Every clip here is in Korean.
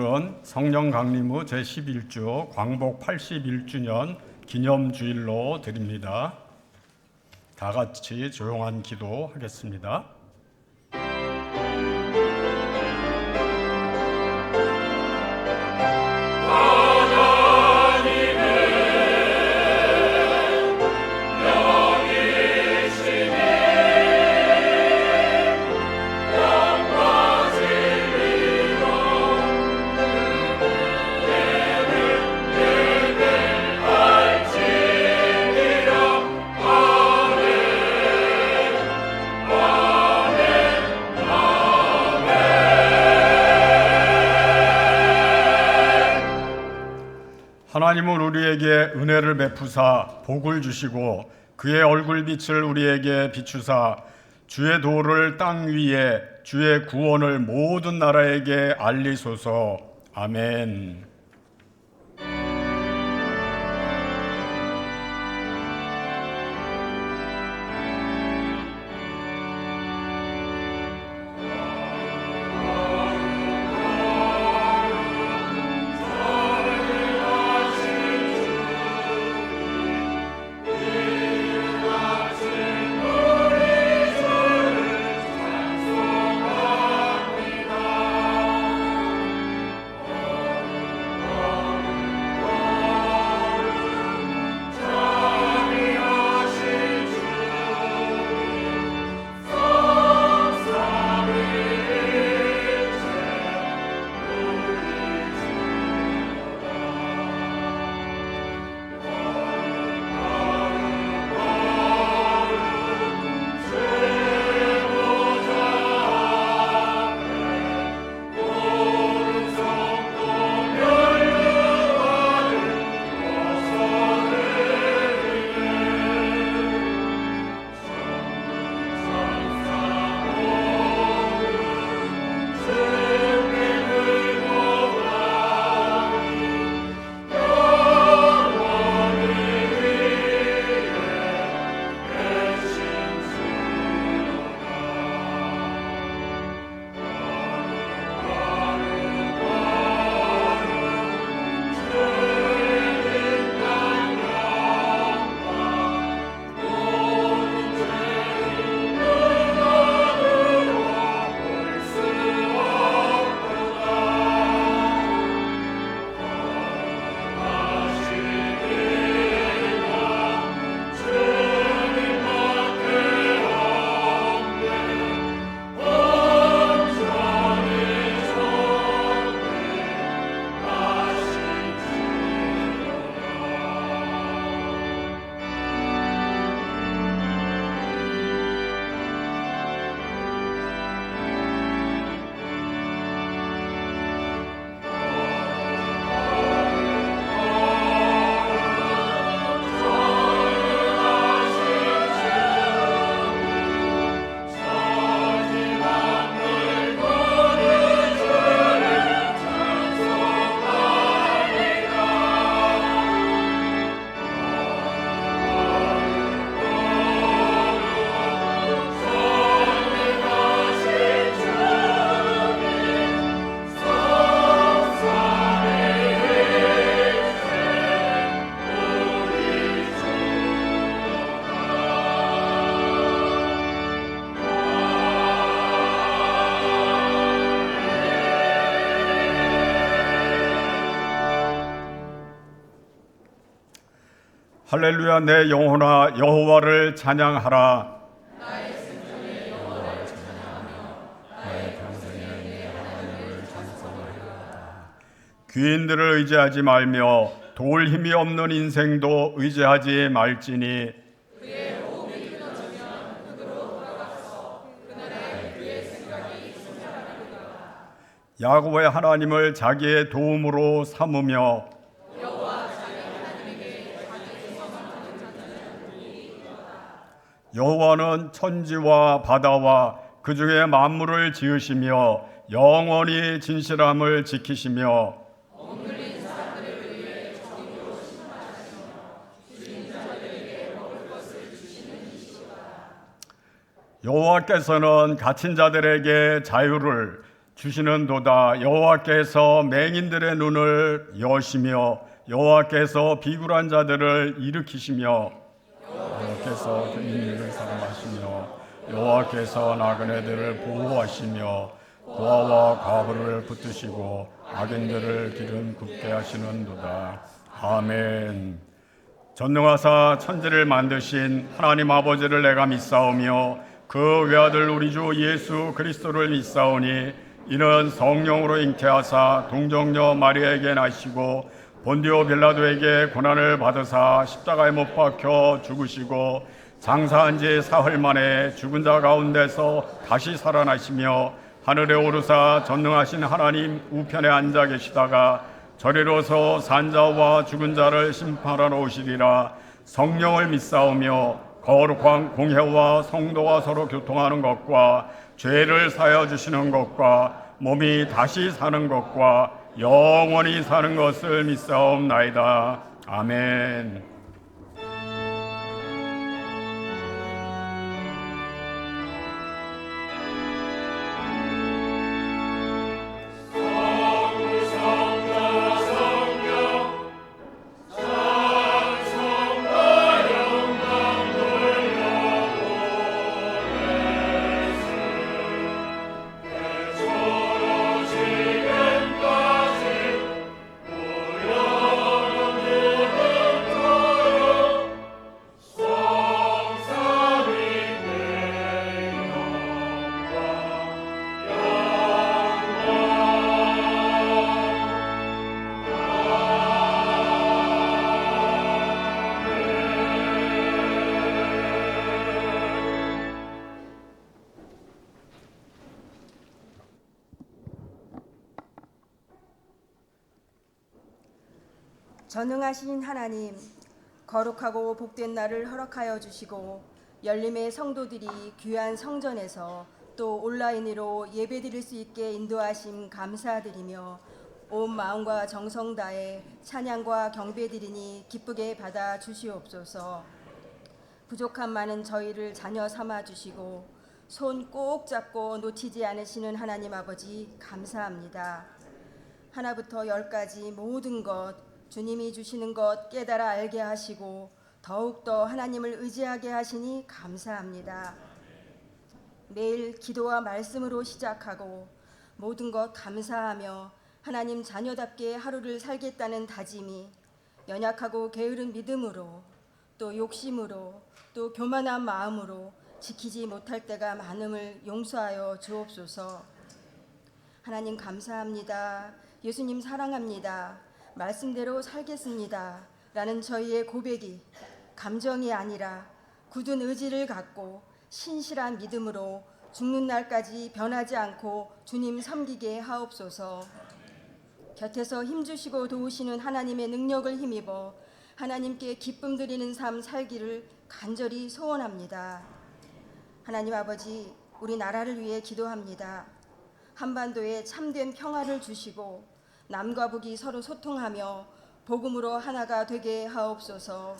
오늘은 성령 강림 후 제11주 광복 81주년 기념주일로 드립니다. 다 같이 조용한 기도하겠습니다. 하나님은 우리에게 은혜를 베푸사 복을 주시고 그의 얼굴빛을 우리에게 비추사 주의 도를 땅 위에 주의 구원을 모든 나라에게 알리소서. 아멘. 할렐루야. 내 영혼아 여호와를 찬양하라. 나의 생명이 여호와를 찬양하며 나의 평생에 내 하나님을 찬송하리로다. 귀인들을 의지하지 말며 도울 힘이 없는 인생도 의지하지 말지니 그의 호흡이 끊어지면 흙으로 돌아가서 그날에 그의 생각이 충만하리로다. 야곱의 하나님을 자기의 도움으로 삼으며 여호와는 천지와 바다와 그 중에 만물을 지으시며 영원히 진실함을 지키시며 억눌린 사람들을 위해 정의로 심판하시며 주인 자들에게 먹을 것을 주시는 이시로다. 여호와께서는 갇힌 자들에게 자유를 주시는도다. 여호와께서 맹인들의 눈을 여시며 여호와께서 비굴한 자들을 일으키시며 여호와께서 빈민을 사랑하시며 여호와께서 나그네들을 보호하시며 고아와 과부를 붙드시고 악인들을 기름 굽게 하시는도다. 아멘. 전능하사 천지를 만드신 하나님 아버지를 내가 믿사오며 그 외아들 우리 주 예수 그리스도를 믿사오니 이는 성령으로 잉태하사 동정녀 마리아에게 나시고 본디오 빌라도에게 고난을 받으사 십자가에 못 박혀 죽으시고 장사한 지 사흘 만에 죽은 자 가운데서 다시 살아나시며 하늘에 오르사 전능하신 하나님 우편에 앉아 계시다가 저리로서 산자와 죽은 자를 심판하러 오시리라. 성령을 믿사오며 거룩한 공회와 성도가 서로 교통하는 것과 죄를 사하여 주시는 것과 몸이 다시 사는 것과 영원히 사는 것을 믿사옵나이다. 아멘. 전능하신 하나님, 거룩하고 복된 날을 허락하여 주시고 열림의 성도들이 귀한 성전에서 또 온라인으로 예배드릴 수 있게 인도하심 감사드리며 온 마음과 정성 다해 찬양과 경배드리니 기쁘게 받아 주시옵소서. 부족한 많은 저희를 자녀 삼아 주시고 손 꼭 잡고 놓치지 않으시는 하나님 아버지 감사합니다. 하나부터 열까지 모든 것 주님이 주시는 것 깨달아 알게 하시고 더욱더 하나님을 의지하게 하시니 감사합니다. 매일 기도와 말씀으로 시작하고 모든 것 감사하며 하나님 자녀답게 하루를 살겠다는 다짐이 연약하고 게으른 믿음으로 또 욕심으로 또 교만한 마음으로 지키지 못할 때가 많음을 용서하여 주옵소서. 하나님 감사합니다. 예수님 사랑합니다. 말씀대로 살겠습니다. 라는 저희의 고백이 감정이 아니라 굳은 의지를 갖고 신실한 믿음으로 죽는 날까지 변하지 않고 주님 섬기게 하옵소서. 곁에서 힘주시고 도우시는 하나님의 능력을 힘입어 하나님께 기쁨 드리는 삶 살기를 간절히 소원합니다. 하나님 아버지, 우리 나라를 위해 기도합니다. 한반도에 참된 평화를 주시고 남과 북이 서로 소통하며 복음으로 하나가 되게 하옵소서.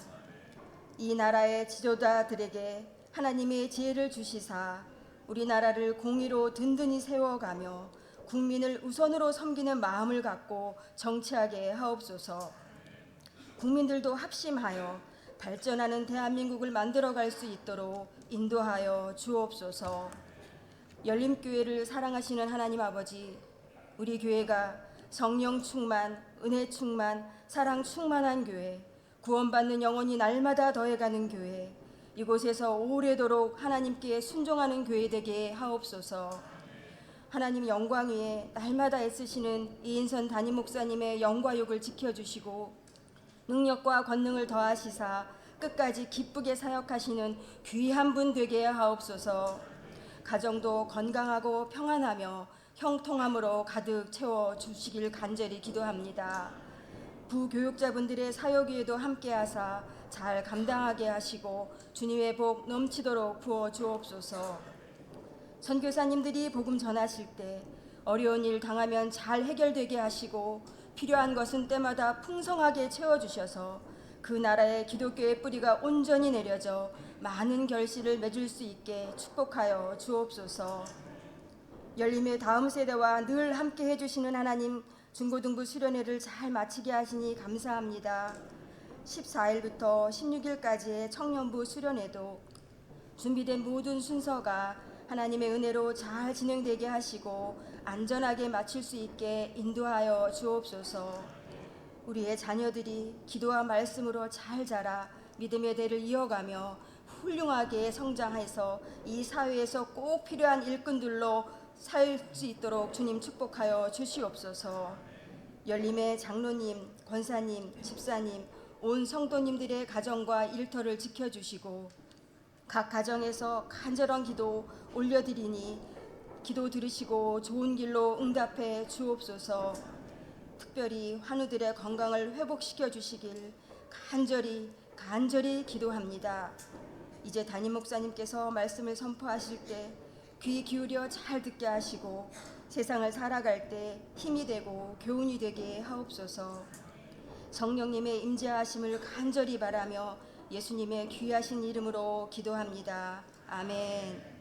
이 나라의 지도자들에게 하나님의 지혜를 주시사 우리나라를 공의로 든든히 세워가며 국민을 우선으로 섬기는 마음을 갖고 정치하게 하옵소서. 국민들도 합심하여 발전하는 대한민국을 만들어갈 수 있도록 인도하여 주옵소서. 열림교회를 사랑하시는 하나님 아버지, 우리 교회가 성령 충만, 은혜 충만, 사랑 충만한 교회, 구원받는 영혼이 날마다 더해가는 교회, 이곳에서 오래도록 하나님께 순종하는 교회 되게 하옵소서. 하나님 영광 위에 날마다 애쓰시는 이인선 담임 목사님의 영과 욕을 지켜주시고 능력과 권능을 더하시사 끝까지 기쁘게 사역하시는 귀한 분 되게 하옵소서. 가정도 건강하고 평안하며 형통함으로 가득 채워주시길 간절히 기도합니다. 부교육자분들의 사역 위에도 함께하사 잘 감당하게 하시고 주님의 복 넘치도록 부어주옵소서. 선교사님들이 복음 전하실 때 어려운 일 당하면 잘 해결되게 하시고 필요한 것은 때마다 풍성하게 채워주셔서 그 나라의 기독교의 뿌리가 온전히 내려져 많은 결실을 맺을 수 있게 축복하여 주옵소서. 열림의 다음 세대와 늘 함께 해주시는 하나님, 중고등부 수련회를 잘 마치게 하시니 감사합니다. 14일부터 16일까지의 청년부 수련회도 준비된 모든 순서가 하나님의 은혜로 잘 진행되게 하시고 안전하게 마칠 수 있게 인도하여 주옵소서. 우리의 자녀들이 기도와 말씀으로 잘 자라 믿음의 대를 이어가며 훌륭하게 성장해서 이 사회에서 꼭 필요한 일꾼들로 살 수 있도록 주님 축복하여 주시옵소서. 열림의 장로님, 권사님, 집사님, 온 성도님들의 가정과 일터를 지켜주시고 각 가정에서 간절한 기도 올려드리니 기도 들으시고 좋은 길로 응답해 주옵소서. 특별히 환우들의 건강을 회복시켜 주시길 간절히 기도합니다. 이제 담임 목사님께서 말씀을 선포하실 때 귀 기울여 잘 듣게 하시고 세상을 살아갈 때 힘이 되고 교훈이 되게 하옵소서. 성령님의 임재하심을 간절히 바라며 예수님의 귀하신 이름으로 기도합니다. 아멘.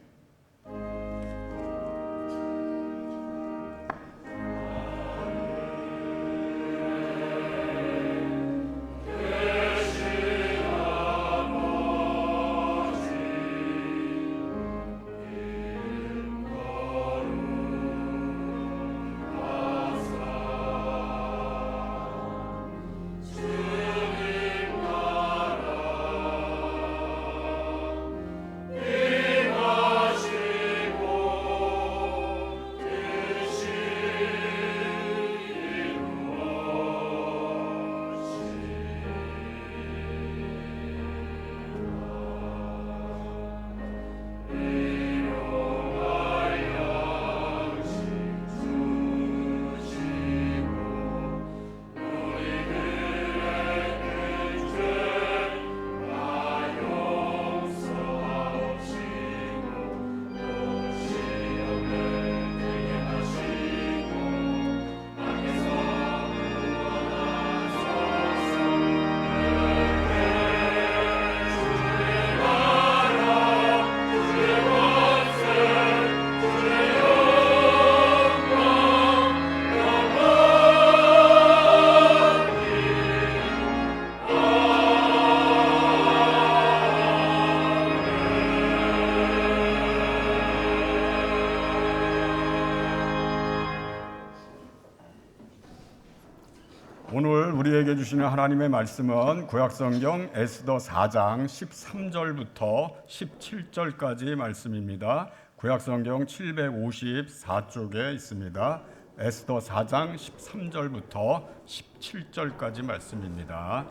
오늘 우리에게 주시는 하나님의 말씀은 구약성경 에스더 4장 13절부터 17절까지 말씀입니다. 구약성경 754쪽에 있습니다. 에스더 4장 13절부터 17절까지 말씀입니다.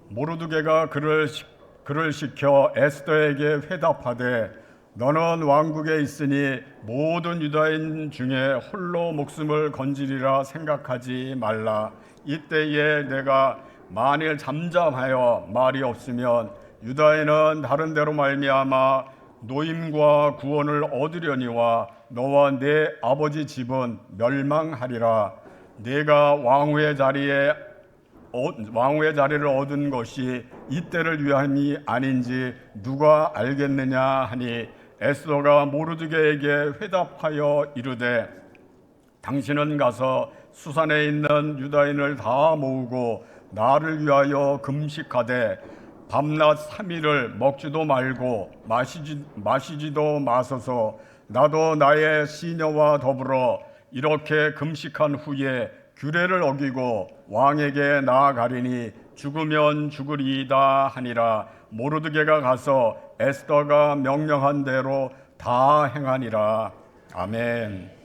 모르드게가 그를 시켜 에스더에게 회답하되 너는 왕국에 있으니 모든 유다인 중에 홀로 목숨을 건지리라 생각하지 말라. 이때에 내가 만일 잠잠하여 말이 없으면 유다인은 다른 데로 말미암아 노임과 구원을 얻으려니와 너와 내 아버지 집은 멸망하리라. 내가 왕후의 자리를 얻은 것이 이때를 위함이 아닌지 누가 알겠느냐 하니 에스더가 모르드게에게 회답하여 이르되 당신은 가서 수산에 있는 유다인을 다 모으고 나를 위하여 금식하되 밤낮 3일을 먹지도 말고 마시지도 마소서. 나도 나의 시녀와 더불어 이렇게 금식한 후에 규례를 어기고 왕에게 나아가리니 죽으면 죽으리이다 하니라. 모르드게가 가서 에스더가 명령한 대로 다 행하니라. 아멘.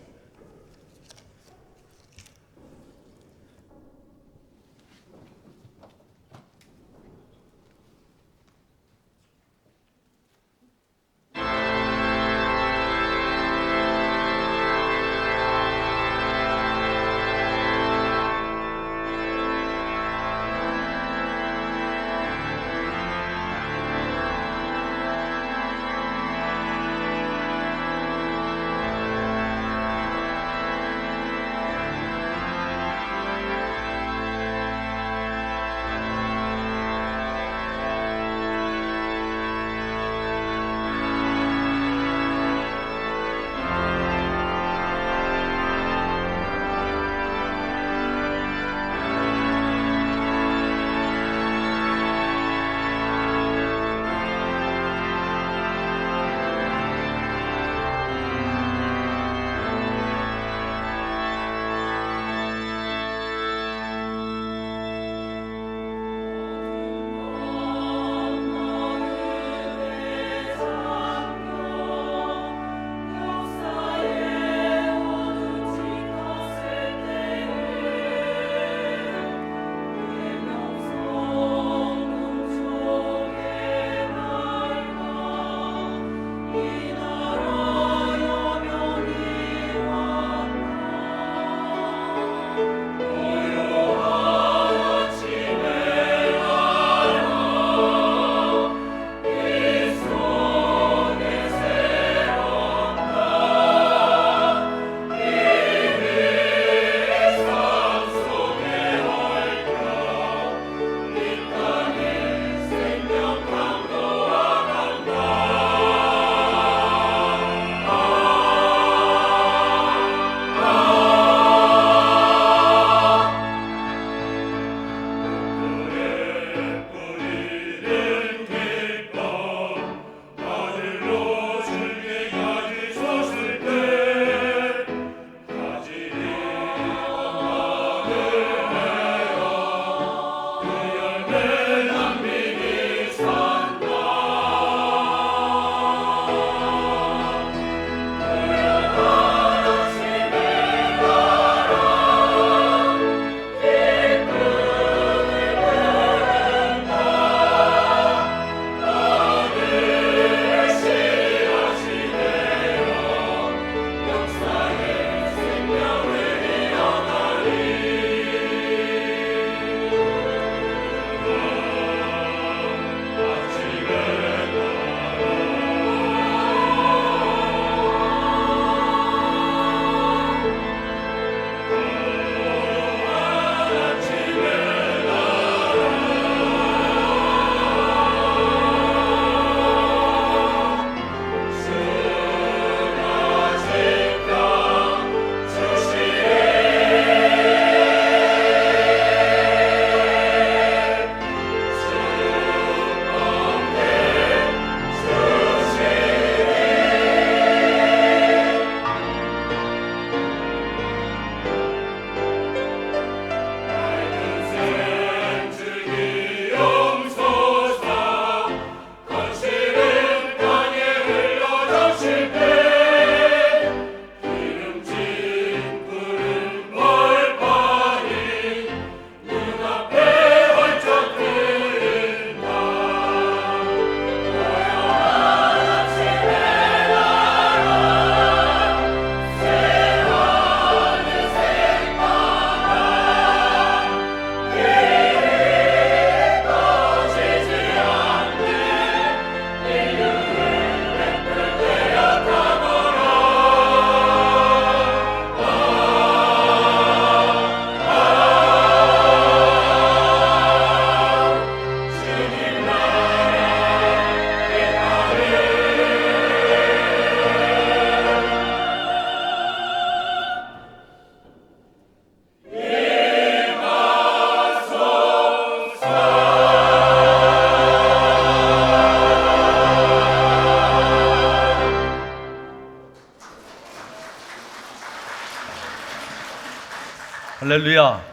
할렐루야.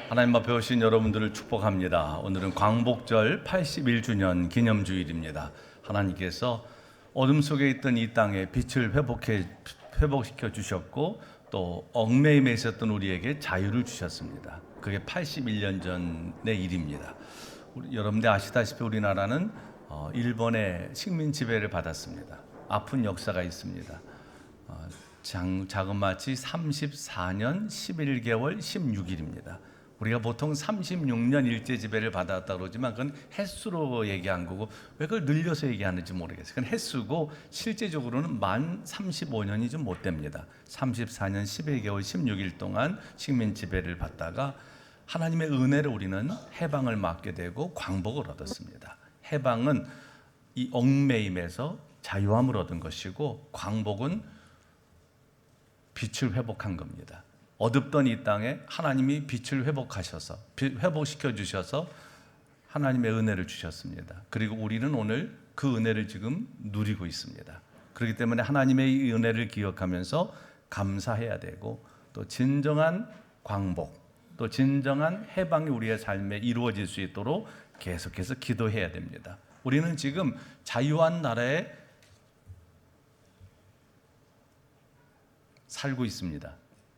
하나님 앞에 오신 여러분들을 축복합니다. 오늘은 광복절 81주년 기념주일입니다. 하나님께서 어둠 속에 있던 이 땅에 빛을 회복시켜 주셨고 또 얽매임에 있었던 우리에게 자유를 주셨습니다. 그게 81년 전의 일입니다. 여러분들 아시다시피 우리나라는 일본의 식민 지배를 받았습니다. 아픈 역사가 있습니다. 자그마치 34년 11개월 16일입니다. 우리가 보통 36년 일제 지배를 받았다고 그러지만 그건 횟수로 얘기한 거고 왜 그걸 늘려서 얘기하는지 모르겠어요. 그건 횟수고 실제적으로는 만 35년이 좀 못 됩니다. 34년 11개월 16일 동안 식민 지배를 받다가 하나님의 은혜로 우리는 해방을 맞게 되고 광복을 얻었습니다. 해방은 이 얽매임에서 자유함을 얻은 것이고 광복은 빛을 회복한 겁니다. 어둡던 이 땅에 하나님이 빛을 회복시켜 주셔서 하나님의 은혜를 주셨습니다. 그리고 우리는 오늘 그 은혜를 지금 누리고 있습니다. 그렇기 때문에 하나님의 이 은혜를 기억하면서 감사해야 되고 또 진정한 광복, 또 진정한 해방이 우리의 삶에 이루어질 수 있도록 계속해서 기도해야 됩니다. 우리는 지금 자유한 나라에 살고 있습니다.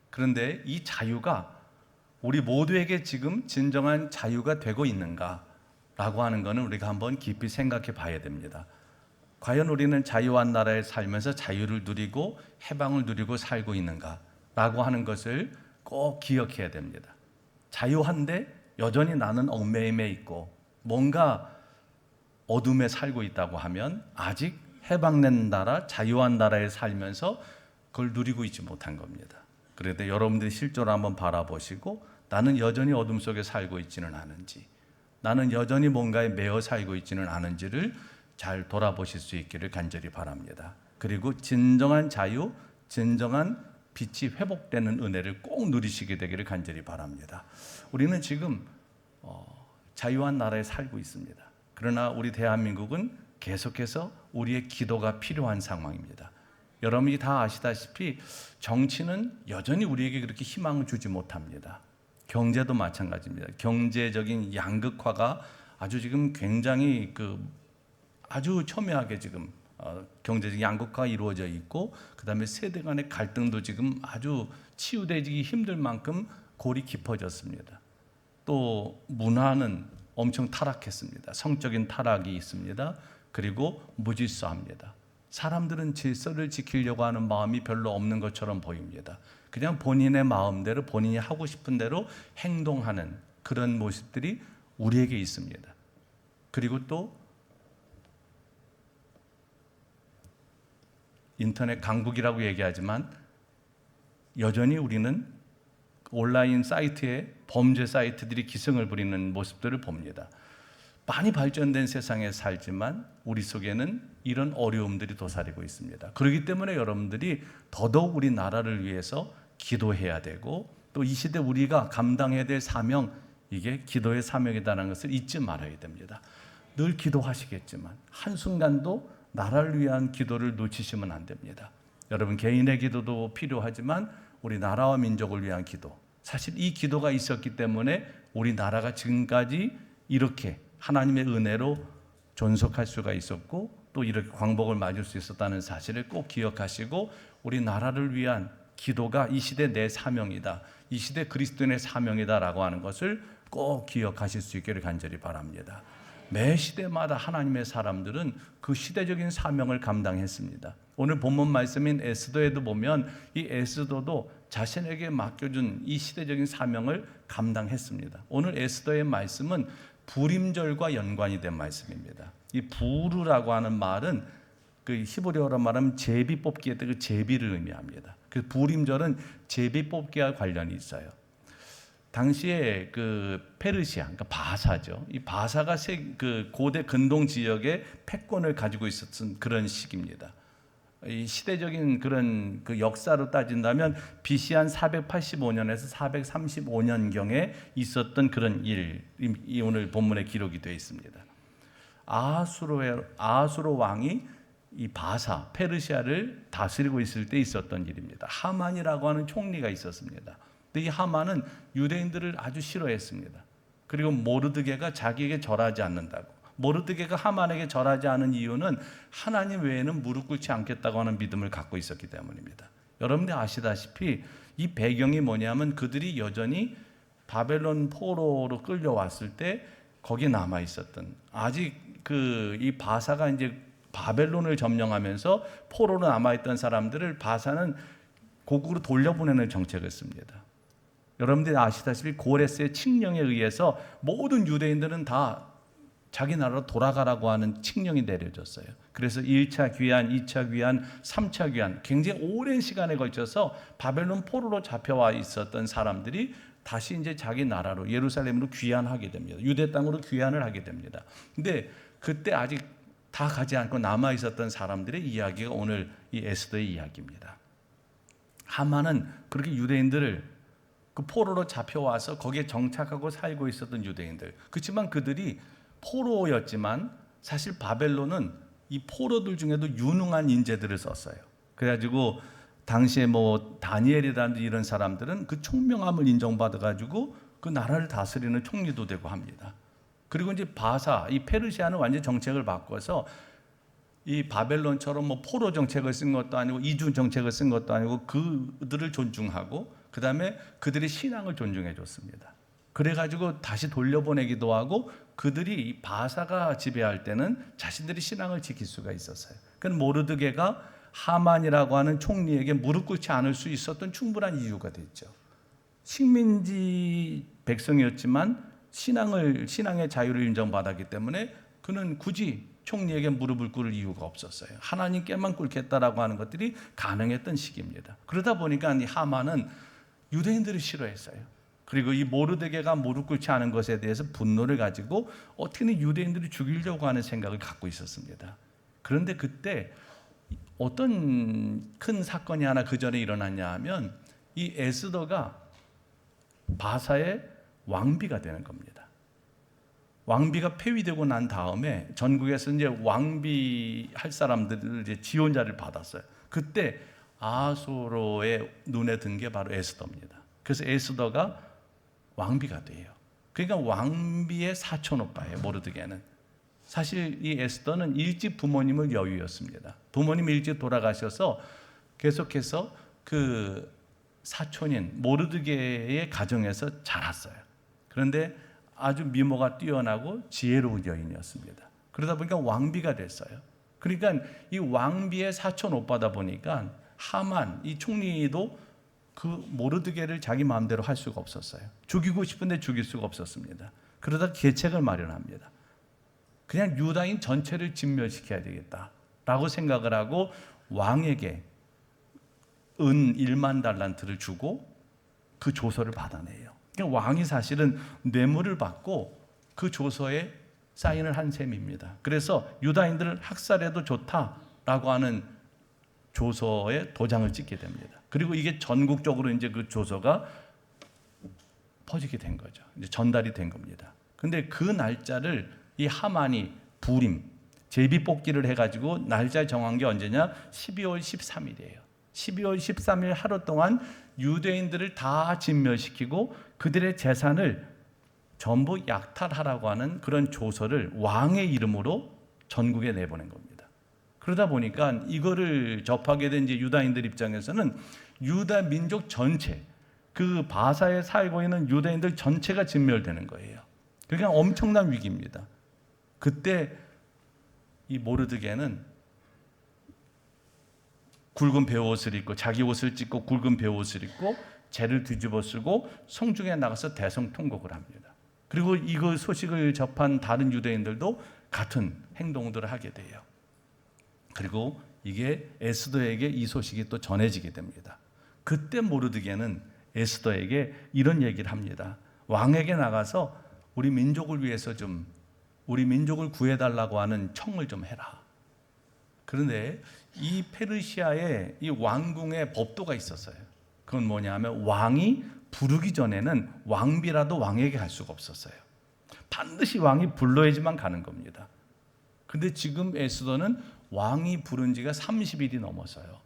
그런데 이 자유가 우리 모두에게 지금 진정한 자유가 되고 있는가라고 하는 것은 우리가 한번 깊이 생각해 봐야 됩니다. 과연 우리는 자유한 나라에 살면서 자유를 누리고 해방을 누리고 살고 있는가라고 하는 것을 꼭 기억해야 됩니다. 자유한데 여전히 나는 얽매임에 있고 뭔가 어둠에 살고 있다고 하면 아직 해방된 나라, 자유한 나라에 살면서 그걸 누리고 있지 못한 겁니다. 그런데 여러분들이 실제로 한번 바라보시고 나는 여전히 어둠 속에 살고 있지는 않은지, 나는 여전히 뭔가에 매여 살고 있지는 않은지를 잘 돌아보실 수 있기를 간절히 바랍니다. 그리고 진정한 자유, 진정한 빛이 회복되는 은혜를 꼭 누리시게 되기를 간절히 바랍니다. 우리는 지금 자유한 나라에 살고 있습니다. 그러나 우리 대한민국은 계속해서 우리의 기도가 필요한 상황입니다. 여러분이 다 아시다시피 정치는 여전히 우리에게 그렇게 희망을 주지 못합니다. 경제도 마찬가지입니다. 경제적인 양극화가 아주 지금 굉장히 아주 첨예하게 지금 경제적 양극화가 이루어져 있고 그다음에 세대 간의 갈등도 지금 아주 치유되기 힘들 만큼 골이 깊어졌습니다. 또 문화는 엄청 타락했습니다. 성적인 타락이 있습니다. 그리고 무질서합니다. 사람들은 질서를 지키려고 하는 마음이 별로 없는 것처럼 보입니다. 그냥 본인의 마음대로 본인이 하고 싶은 대로 행동하는 그런 모습들이 우리에게 있습니다. 그리고 또 인터넷 강국이라고 얘기하지만 여전히 우리는 온라인 사이트에 범죄 사이트들이 기승을 부리는 모습들을 봅니다. 많이 발전된 세상에 살지만 우리 속에는 이런 어려움들이 도사리고 있습니다. 그렇기 때문에 여러분들이 더더욱 우리 나라를 위해서 기도해야 되고 또 이 시대 우리가 감당해야 될 사명, 이게 기도의 사명이라는 것을 잊지 말아야 됩니다. 늘 기도하시겠지만 한순간도 나라를 위한 기도를 놓치시면 안 됩니다. 여러분 개인의 기도도 필요하지만 우리 나라와 민족을 위한 기도, 사실 이 기도가 있었기 때문에 우리 나라가 지금까지 이렇게 하나님의 은혜로 존속할 수가 있었고 또 이렇게 광복을 맞을 수 있었다는 사실을 꼭 기억하시고 우리 나라를 위한 기도가 이 시대 내 사명이다, 이 시대 그리스도인의 사명이다라고 하는 것을 꼭 기억하실 수 있기를 간절히 바랍니다. 매 시대마다 하나님의 사람들은 그 시대적인 사명을 감당했습니다. 오늘 본문 말씀인 에스더에도 보면 이 에스더도 자신에게 맡겨준 이 시대적인 사명을 감당했습니다. 오늘 에스더의 말씀은 부림절과 연관이 된 말씀입니다. 이 부르라고 하는 말은 그 히브리어로 말하면 제비 뽑기에 그 제비를 의미합니다. 그 부림절은 제비 뽑기와 관련이 있어요. 당시에 그 페르시아, 그러니까 바사죠. 이 바사가 그 고대 근동 지역의 패권을 가지고 있었던 그런 시기입니다. 이 시대적인 그런 그 역사로 따진다면 BC 한 485년에서 435년경에 있었던 그런 일이 오늘 본문에 기록이 되어 있습니다. 아하수로 왕이 이 바사, 페르시아를 다스리고 있을 때 있었던 일입니다. 하만이라고 하는 총리가 있었습니다. 근데 이 하만은 유대인들을 아주 싫어했습니다. 그리고 모르드게가 자기에게 절하지 않는다고. 모르드게가 하만에게 절하지 않은 이유는 하나님 외에는 무릎 꿇지 않겠다고 하는 믿음을 갖고 있었기 때문입니다. 여러분들 아시다시피 이 배경이 뭐냐면 그들이 여전히 바벨론 포로로 끌려왔을 때 거기 남아 있었던, 아직 이 바사가 이제 바벨론을 점령하면서 포로로 남아 있던 사람들을 바사는 고국으로 돌려보내는 정책을 씁니다. 여러분들이 아시다시피 고레스의 칙령에 의해서 모든 유대인들은 다 자기 나라로 돌아가라고 하는 칙령이 내려졌어요. 그래서 1차 귀환, 2차 귀환, 3차 귀환, 굉장히 오랜 시간에 걸쳐서 바벨론 포로로 잡혀와 있었던 사람들이 다시 이제 자기 나라로 예루살렘으로 귀환하게 됩니다. 유대 땅으로 귀환을 하게 됩니다. 근데 그때 아직 다 가지 않고 남아 있었던 사람들의 이야기가 오늘 이 에스더의 이야기입니다. 하만은 그렇게 유대인들을 그 포로로 잡혀와서 거기에 정착하고 살고 있었던 유대인들. 그렇지만 그들이 포로였지만 사실 바벨론은 이 포로들 중에도 유능한 인재들을 썼어요. 그래가지고 당시에 뭐 다니엘이라든지 이런 사람들은 그 총명함을 인정받아가지고 그 나라를 다스리는 총리도 되고 합니다. 그리고 이제 바사, 이 페르시아는 완전 정책을 바꿔서 이 바벨론처럼 뭐 포로 정책을 쓴 것도 아니고 이주 정책을 쓴 것도 아니고 그들을 존중하고 그 다음에 그들의 신앙을 존중해 줬습니다. 그래가지고 다시 돌려보내기도 하고 그들이 이 바사가 지배할 때는 자신들의 신앙을 지킬 수가 있었어요. 그건 모르드게가 하만이라고 하는 총리에게 무릎 꿇지 않을 수 있었던 충분한 이유가 됐죠. 식민지 백성이었지만 신앙의 자유를 인정받았기 때문에 그는 굳이 총리에게 무릎을 꿇을 이유가 없었어요. 하나님께만 꿇겠다라고 하는 것들이 가능했던 시기입니다. 그러다 보니까 이 하만은 유대인들을 싫어했어요. 그리고 이 모르드게가 무릎 꿇지 않은 것에 대해서 분노를 가지고 어떻게든 유대인들을 죽이려고 하는 생각을 갖고 있었습니다. 그런데 그때 어떤 큰 사건이 하나 그 전에 일어났냐 하면 이 에스더가 바사의 왕비가 되는 겁니다. 왕비가 폐위되고 난 다음에 전국에서 이제 왕비 할 사람들을 이제 지원자를 받았어요. 그때 아하수로의 눈에 든 게 바로 에스더입니다. 그래서 에스더가 왕비가 돼요. 그러니까 왕비의 사촌 오빠예요. 모르드게는. 사실 이 에스더는 일찍 부모님을 여유였습니다. 부모님이 일찍 돌아가셔서 계속해서 그 사촌인 모르드게의 가정에서 자랐어요. 그런데 아주 미모가 뛰어나고 지혜로운 여인이었습니다. 그러다 보니까 왕비가 됐어요. 그러니까 이 왕비의 사촌 오빠다 보니까 하만 이 총리도 그 모르드게를 자기 마음대로 할 수가 없었어요. 죽이고 싶은데 죽일 수가 없었습니다. 그러다 계책을 마련합니다. 그냥 유다인 전체를 진멸시켜야 되겠다라고 생각을 하고 왕에게 은 1만 달란트를 주고 그 조서를 받아내요. 그러니까 왕이 사실은 뇌물을 받고 그 조서에 사인을 한 셈입니다. 그래서 유다인들을 학살해도 좋다라고 하는 조서에 도장을 찍게 됩니다. 그리고 이게 전국적으로 이제 그 조서가 퍼지게 된 거죠. 이제 전달이 된 겁니다. 근데 그 날짜를 이 하만이 부림, 제비 뽑기를 해가지고 날짜 정한 게 언제냐? 12월 13일이에요. 12월 13일 하루 동안 유대인들을 다 진멸시키고 그들의 재산을 전부 약탈하라고 하는 그런 조서를 왕의 이름으로 전국에 내보낸 겁니다. 그러다 보니까 이거를 접하게 된 이제 유다인들 입장에서는 유다 민족 전체, 그 바사에 살고 있는 유대인들 전체가 진멸되는 거예요. 그러니까 엄청난 위기입니다. 그때 이 모르드게는 굵은 베옷을 입고 자기 옷을 찢고 굵은 베옷을 입고 재를 뒤집어 쓰고 성중에 나가서 대성통곡을 합니다. 그리고 이거 소식을 접한 다른 유대인들도 같은 행동들을 하게 돼요. 그리고 이게 에스더에게 이 소식이 또 전해지게 됩니다. 그때 모르드게는 에스더에게 이런 얘기를 합니다. 왕에게 나가서 우리 민족을 위해서 좀 우리 민족을 구해달라고 하는 청을 좀 해라. 그런데 이 페르시아의 이 왕궁의 법도가 있었어요. 그건 뭐냐면 왕이 부르기 전에는 왕비라도 왕에게 갈 수가 없었어요. 반드시 왕이 불러야지만 가는 겁니다. 근데 지금 에스더는 왕이 부른 지가 30일이 넘었어요.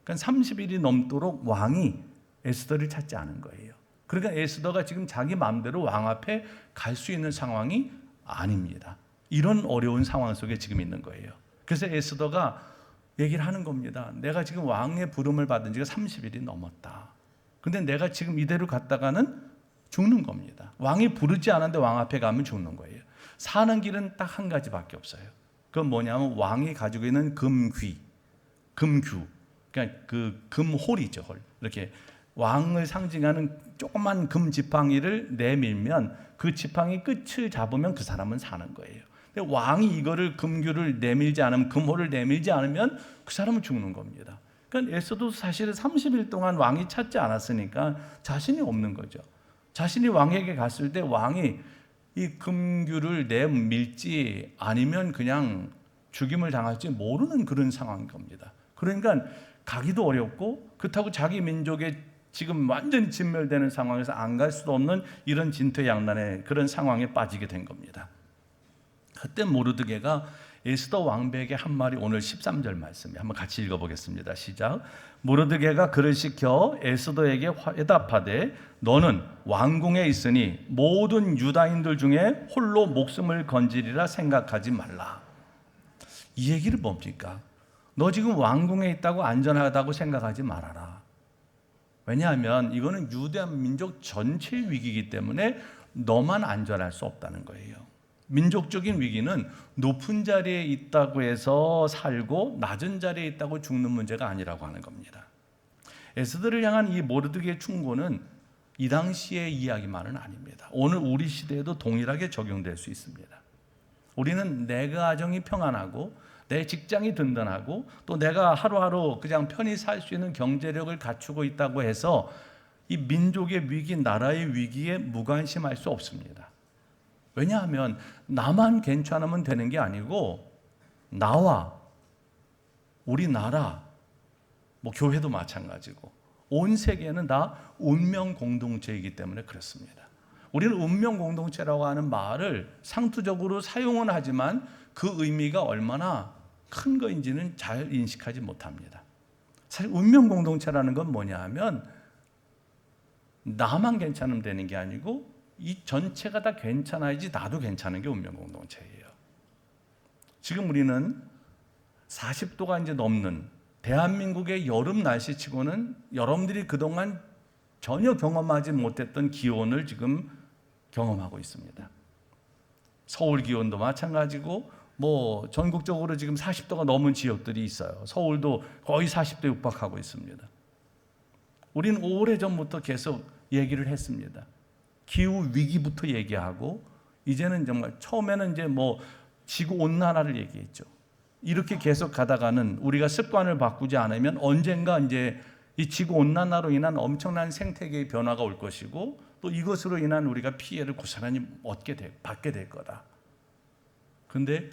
그러니까 30일이 넘도록 왕이 에스더를 찾지 않은 거예요. 그러니까 에스더가 지금 자기 마음대로 왕 앞에 갈 수 있는 상황이 아닙니다. 이런 어려운 상황 속에 지금 있는 거예요. 그래서 에스더가 얘기를 하는 겁니다. 내가 지금 왕의 부름을 받은 지가 30일이 넘었다. 근데 내가 지금 이대로 갔다가는 죽는 겁니다. 왕이 부르지 않았는데 왕 앞에 가면 죽는 거예요. 사는 길은 딱 한 가지밖에 없어요. 그건 뭐냐면 왕이 가지고 있는 금규, 그러니까 그 금홀이죠. 홀. 이렇게 왕을 상징하는 조그만 금 지팡이를 내밀면 그 지팡이 끝을 잡으면 그 사람은 사는 거예요. 근데 왕이 이거를 금규를 내밀지 않으면, 금홀을 내밀지 않으면 그 사람은 죽는 겁니다. 그러니까 에스더도 사실은 30일 동안 왕이 찾지 않았으니까 자신이 없는 거죠. 자신이 왕에게 갔을 때 왕이 이 금규를 내밀지 아니면 그냥 죽임을 당할지 모르는 그런 상황인 겁니다. 그러니까 가기도 어렵고, 그렇다고 자기 민족의 지금 완전히 진멸되는 상황에서 안 갈 수도 없는 이런 진퇴양난의 그런 상황에 빠지게 된 겁니다. 그때 모르드게가 에스더 왕비에게 한 말이 오늘 13절 말씀이 한번 같이 읽어보겠습니다. 시작. 모르드게가 그를 시켜 에스더에게 대답하되 너는 왕궁에 있으니 모든 유다인들 중에 홀로 목숨을 건지리라 생각하지 말라. 이 얘기를 뭡니까? 너 지금 왕궁에 있다고 안전하다고 생각하지 말아라. 왜냐하면 이거는 유대 민족 전체 위기이기 때문에 너만 안전할 수 없다는 거예요. 민족적인 위기는 높은 자리에 있다고 해서 살고 낮은 자리에 있다고 죽는 문제가 아니라고 하는 겁니다. 에스더를 향한 이 모르드게의 충고는 이 당시의 이야기만은 아닙니다. 오늘 우리 시대에도 동일하게 적용될 수 있습니다. 우리는 내 가정이 평안하고 내 직장이 든든하고 또 내가 하루하루 그냥 편히 살 수 있는 경제력을 갖추고 있다고 해서 이 민족의 위기, 나라의 위기에 무관심할 수 없습니다. 왜냐하면 나만 괜찮으면 되는 게 아니고 나와 우리나라, 교회도 마찬가지고 온 세계는 다 운명 공동체이기 때문에 그렇습니다. 우리는 운명 공동체라고 하는 말을 상투적으로 사용은 하지만 그 의미가 얼마나 큰 거인지는 잘 인식하지 못합니다. 사실 운명 공동체라는 건 뭐냐 하면 나만 괜찮으면 되는 게 아니고 이 전체가 다 괜찮아야지 나도 괜찮은 게 운명 공동체예요. 지금 우리는 40도가 이제 넘는 대한민국의 여름 날씨치고는 여러분들이 그동안 전혀 경험하지 못했던 기온을 지금 경험하고 있습니다. 서울 기온도 마찬가지고 전국적으로 지금 40도가 넘은 지역들이 있어요. 서울도 거의 40도 육박하고 있습니다. 우리는 오래전부터 계속 얘기를 했습니다. 기후 위기부터 얘기하고 이제는 정말 처음에는 이제 지구 온난화를 얘기했죠. 이렇게 계속 가다가는 우리가 습관을 바꾸지 않으면 언젠가 이제 이 지구 온난화로 인한 엄청난 생태계의 변화가 올 것이고 또 이것으로 인한 우리가 피해를 고스란히 받게 될 거다. 그런데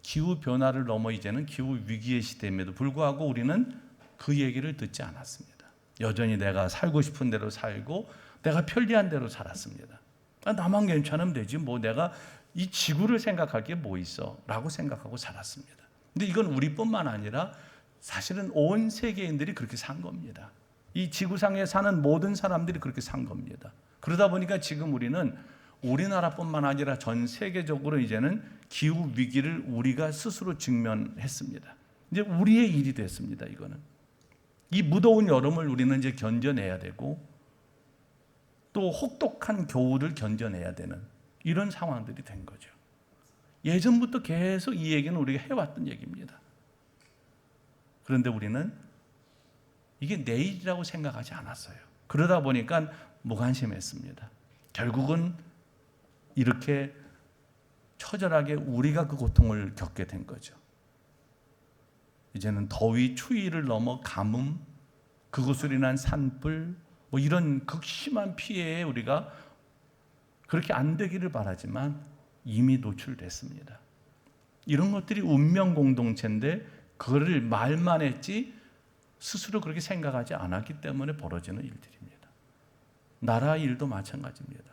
기후 변화를 넘어 이제는 기후 위기의 시대임에도 불구하고 우리는 그 얘기를 듣지 않았습니다. 여전히 내가 살고 싶은 대로 살고 내가 편리한 대로 살았습니다. 나만 괜찮으면 되지 내가 이 지구를 생각할 게 뭐 있어 라고 생각하고 살았습니다. 근데 이건 우리뿐만 아니라 사실은 온 세계인들이 그렇게 산 겁니다. 이 지구상에 사는 모든 사람들이 그렇게 산 겁니다. 그러다 보니까 지금 우리는 우리나라뿐만 아니라 전 세계적으로 이제는 기후 위기를 우리가 스스로 직면했습니다. 이제 우리의 일이 됐습니다. 이거는 이 무더운 여름을 우리는 이제 견뎌내야 되고 또 혹독한 겨울을 견뎌내야 되는 이런 상황들이 된 거죠. 예전부터 계속 이 얘기는 우리가 해왔던 얘기입니다. 그런데 우리는 이게 내일이라고 생각하지 않았어요. 그러다 보니까 무관심했습니다. 결국은 이렇게 처절하게 우리가 그 고통을 겪게 된 거죠. 이제는 더위, 추위를 넘어 가뭄, 그것으로 인한 산불, 이런 극심한 피해에 우리가 그렇게 안 되기를 바라지만 이미 노출됐습니다. 이런 것들이 운명 공동체인데 그거를 말만 했지 스스로 그렇게 생각하지 않았기 때문에 벌어지는 일들입니다. 나라 일도 마찬가지입니다.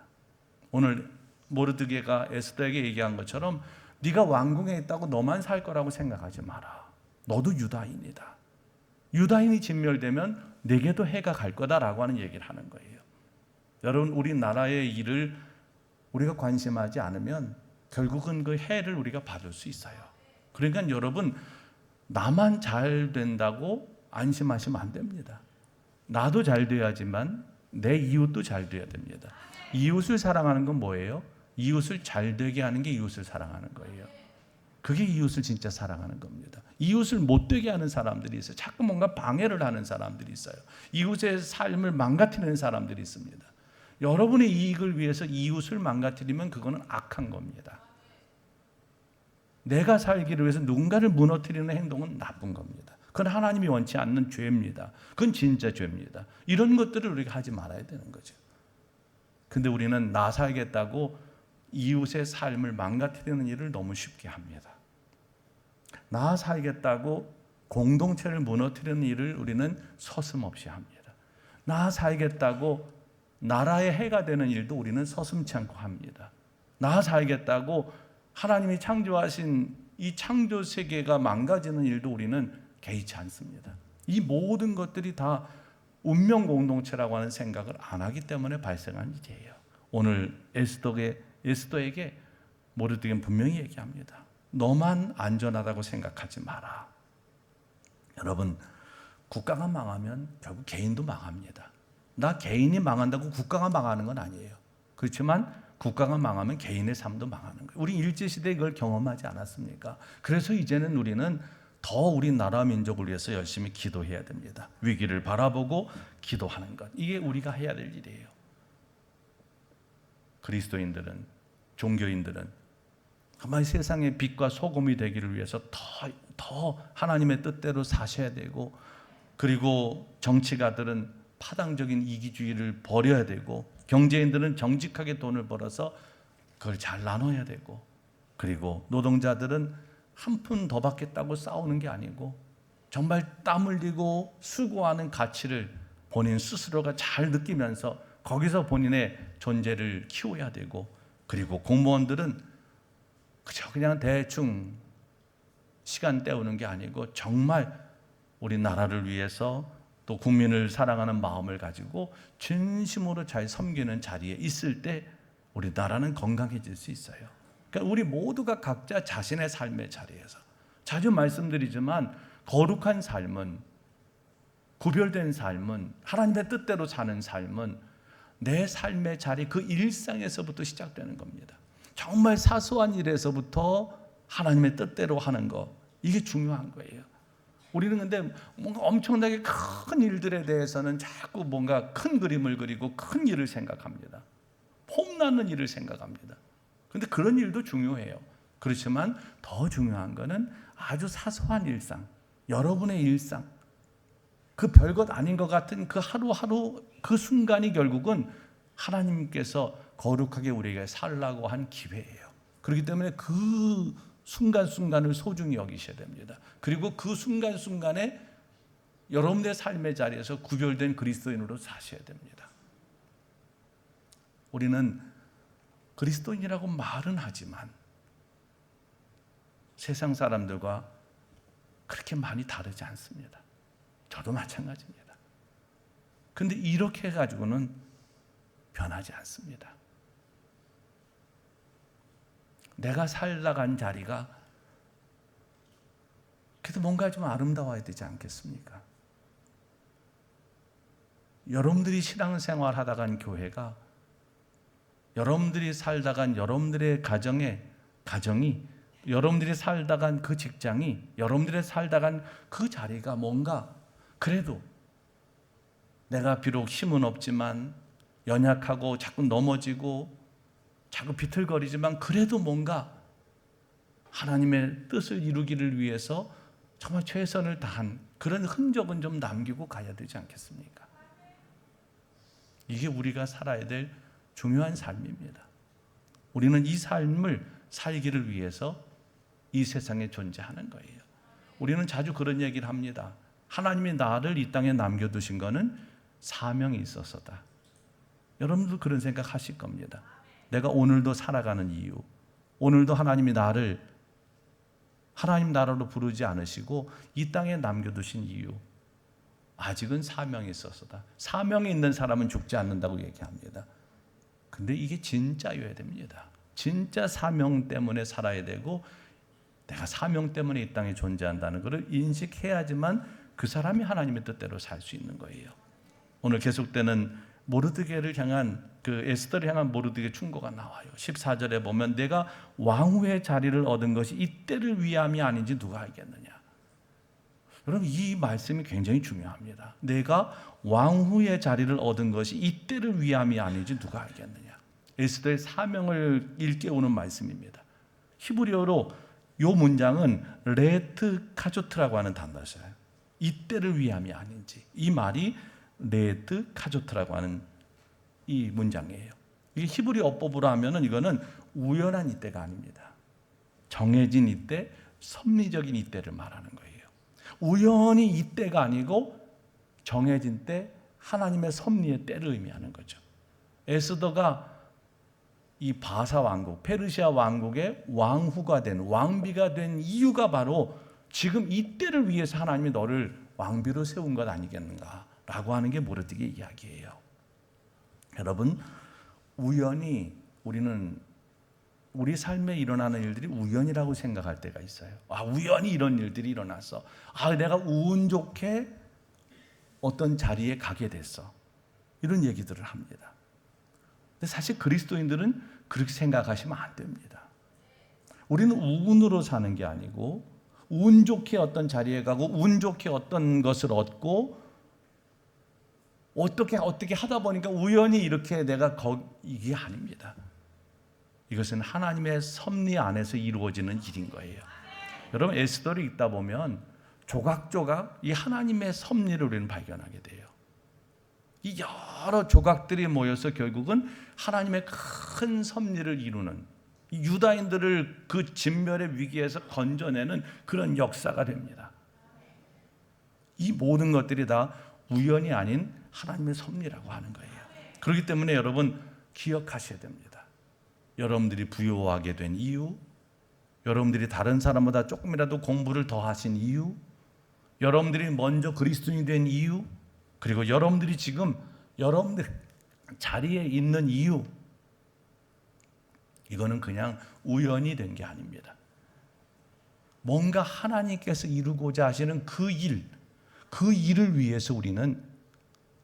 오늘 모르드게가 에스더에게 얘기한 것처럼 네가 왕궁에 있다고 너만 살 거라고 생각하지 마라. 너도 유다인이다. 유다인이 진멸되면 내게도 해가 갈 거다라고 하는 얘기를 하는 거예요. 여러분, 우리나라의 일을 우리가 관심하지 않으면 결국은 그 해를 우리가 받을 수 있어요. 그러니까 여러분, 나만 잘 된다고 안심하시면 안 됩니다. 나도 잘 돼야지만 내 이웃도 잘 돼야 됩니다. 이웃을 사랑하는 건 뭐예요? 이웃을 잘 되게 하는 게 이웃을 사랑하는 거예요. 그게 이웃을 진짜 사랑하는 겁니다. 이웃을 못 되게 하는 사람들이 있어요. 자꾸 뭔가 방해를 하는 사람들이 있어요. 이웃의 삶을 망가뜨리는 사람들이 있습니다. 여러분의 이익을 위해서 이웃을 망가뜨리면 그거는 악한 겁니다. 내가 살기를 위해서 누군가를 무너뜨리는 행동은 나쁜 겁니다. 그건 하나님이 원치 않는 죄입니다. 그건 진짜 죄입니다. 이런 것들을 우리가 하지 말아야 되는 거죠. 근데 우리는 나 살겠다고 이웃의 삶을 망가뜨리는 일을 너무 쉽게 합니다. 나 살겠다고 공동체를 무너뜨리는 일을 우리는 서슴없이 합니다. 나 살겠다고 나라의 해가 되는 일도 우리는 서슴지 않고 합니다. 나 살겠다고 하나님이 창조하신 이 창조 세계가 망가지는 일도 우리는 개의치 않습니다. 이 모든 것들이 다 운명 공동체라고 하는 생각을 안 하기 때문에 발생한 일이에요. 오늘 에스더에게 모르드게는 분명히 얘기합니다. 너만 안전하다고 생각하지 마라. 여러분, 국가가 망하면 결국 개인도 망합니다. 나 개인이 망한다고 국가가 망하는 건 아니에요. 그렇지만 국가가 망하면 개인의 삶도 망하는 거예요. 우리 일제시대에 이걸 경험하지 않았습니까? 그래서 이제는 우리는 더 우리 나라 민족을 위해서 열심히 기도해야 됩니다. 위기를 바라보고 기도하는 것. 이게 우리가 해야 될 일이에요. 그리스도인들은, 종교인들은 정말 세상의 빛과 소금이 되기를 위해서 더 하나님의 뜻대로 사셔야 되고, 그리고 정치가들은 파당적인 이기주의를 버려야 되고, 경제인들은 정직하게 돈을 벌어서 그걸 잘 나눠야 되고, 그리고 노동자들은 한 푼 더 받겠다고 싸우는 게 아니고 정말 땀 흘리고 수고하는 가치를 본인 스스로가 잘 느끼면서 거기서 본인의 존재를 키워야 되고, 그리고 공무원들은 그냥 대충 시간 때우는 게 아니고 정말 우리 나라를 위해서 또 국민을 사랑하는 마음을 가지고 진심으로 잘 섬기는 자리에 있을 때 우리 나라는 건강해질 수 있어요. 그러니까 우리 모두가 각자 자신의 삶의 자리에서, 자주 말씀드리지만 거룩한 삶은, 구별된 삶은, 하나님의 뜻대로 사는 삶은 내 삶의 자리, 그 일상에서부터 시작되는 겁니다. 정말 사소한 일에서부터 하나님의 뜻대로 하는 거, 이게 중요한 거예요. 우리는 근데 뭔가 엄청나게 큰 일들에 대해서는 자꾸 뭔가 큰 그림을 그리고 큰 일을 생각합니다. 폼나는 일을 생각합니다. 그런데 그런 일도 중요해요. 그렇지만 더 중요한 거는 아주 사소한 일상, 여러분의 일상, 그 별것 아닌 것 같은 그 하루하루 그 순간이 결국은 하나님께서 거룩하게 우리에게 살라고 한 기회예요. 그렇기 때문에 그 순간순간을 소중히 여기셔야 됩니다. 그리고 그 순간순간에 여러분의 삶의 자리에서 구별된 그리스도인으로 사셔야 됩니다. 우리는 그리스도인이라고 말은 하지만 세상 사람들과 그렇게 많이 다르지 않습니다. 저도 마찬가지입니다. 그런데 이렇게 해가지고는 변하지 않습니다. 내가 살아간 자리가 그래도 뭔가 좀 아름다워야 되지 않겠습니까? 여러분들이 신앙생활 하다간 교회가, 여러분들이 살다간 여러분들의 가정이, 여러분들이 살다간 그 직장이, 여러분들이 살다간 그 자리가 뭔가 그래도 내가 비록 힘은 없지만 연약하고 자꾸 넘어지고 자꾸 비틀거리지만 그래도 뭔가 하나님의 뜻을 이루기를 위해서 정말 최선을 다한 그런 흔적은 좀 남기고 가야 되지 않겠습니까? 이게 우리가 살아야 될 중요한 삶입니다. 우리는 이 삶을 살기를 위해서 이 세상에 존재하는 거예요. 우리는 자주 그런 얘기를 합니다. 하나님이 나를 이 땅에 남겨두신 것은 사명이 있어서다. 여러분도 그런 생각 하실 겁니다. 내가 오늘도 살아가는 이유, 오늘도 하나님이 나를 하나님 나라로 부르지 않으시고 이 땅에 남겨두신 이유, 아직은 사명이 있어서다. 사명이 있는 사람은 죽지 않는다고 얘기합니다. 근데 이게 진짜여야 됩니다. 진짜 사명 때문에 살아야 되고 내가 사명 때문에 이 땅에 존재한다는 것을 인식해야지만 그 사람이 하나님의 뜻대로 살 수 있는 거예요. 오늘 계속되는 모르드게를 향한 그 에스더를 향한 모르드게 충고가 나와요. 14절에 보면 내가 왕후의 자리를 얻은 것이 이때를 위함이 아닌지 누가 알겠느냐. 여러분 이 말씀이 굉장히 중요합니다. 내가 왕후의 자리를 얻은 것이 이때를 위함이 아닌지 누가 알겠느냐. 에스더의 사명을 일깨우는 말씀입니다. 히브리어로 이 문장은 레트 카조트라고 하는 단어를 써요. 이때를 위함이 아닌지. 이 말이 레트 카조트라고 하는 이 문장이에요. 이 히브리 어법으로 하면은 이거는 우연한 이때가 아닙니다. 정해진 이때, 섭리적인 이때를 말하는 거예요. 우연히 이때가 아니고 정해진 때, 하나님의 섭리의 때를 의미하는 거죠. 에스더가 이 바사 왕국, 페르시아 왕국의 왕후가 된, 왕비가 된 이유가 바로 지금 이때를 위해서 하나님이 너를 왕비로 세운 것 아니겠는가라고 하는 게 모르드게 이야기예요. 여러분, 우연히 우리 삶에 일어나는 일들이 우연이라고 생각할 때가 있어요. 우연히 이런 일들이 일어났어. 내가 운 좋게 어떤 자리에 가게 됐어. 이런 얘기들을 합니다. 근데 사실 그리스도인들은 그렇게 생각하시면 안 됩니다. 우리는 운으로 사는 게 아니고 운 좋게 어떤 자리에 가고 운 좋게 어떤 것을 얻고 어떻게 하다 보니까 우연히 이렇게 내가 이게 아닙니다. 이것은 하나님의 섭리 안에서 이루어지는 일인 거예요. 여러분 에스더를 읽다 보면 조각조각 이 하나님의 섭리를 우리는 발견하게 돼요. 이 여러 조각들이 모여서 결국은 하나님의 큰 섭리를 이루는 유다인들을 그 진멸의 위기에서 건져내는 그런 역사가 됩니다. 이 모든 것들이 다 우연이 아닌 하나님의 섭리라고 하는 거예요. 그렇기 때문에 여러분 기억하셔야 됩니다. 여러분들이 부유하게 된 이유, 여러분들이 다른 사람보다 조금이라도 공부를 더 하신 이유, 여러분들이 먼저 그리스도인이 된 이유, 그리고 여러분들이 지금 여러분들 자리에 있는 이유, 이거는 그냥 우연이 된 게 아닙니다. 뭔가 하나님께서 이루고자 하시는 그 일을 위해서 우리는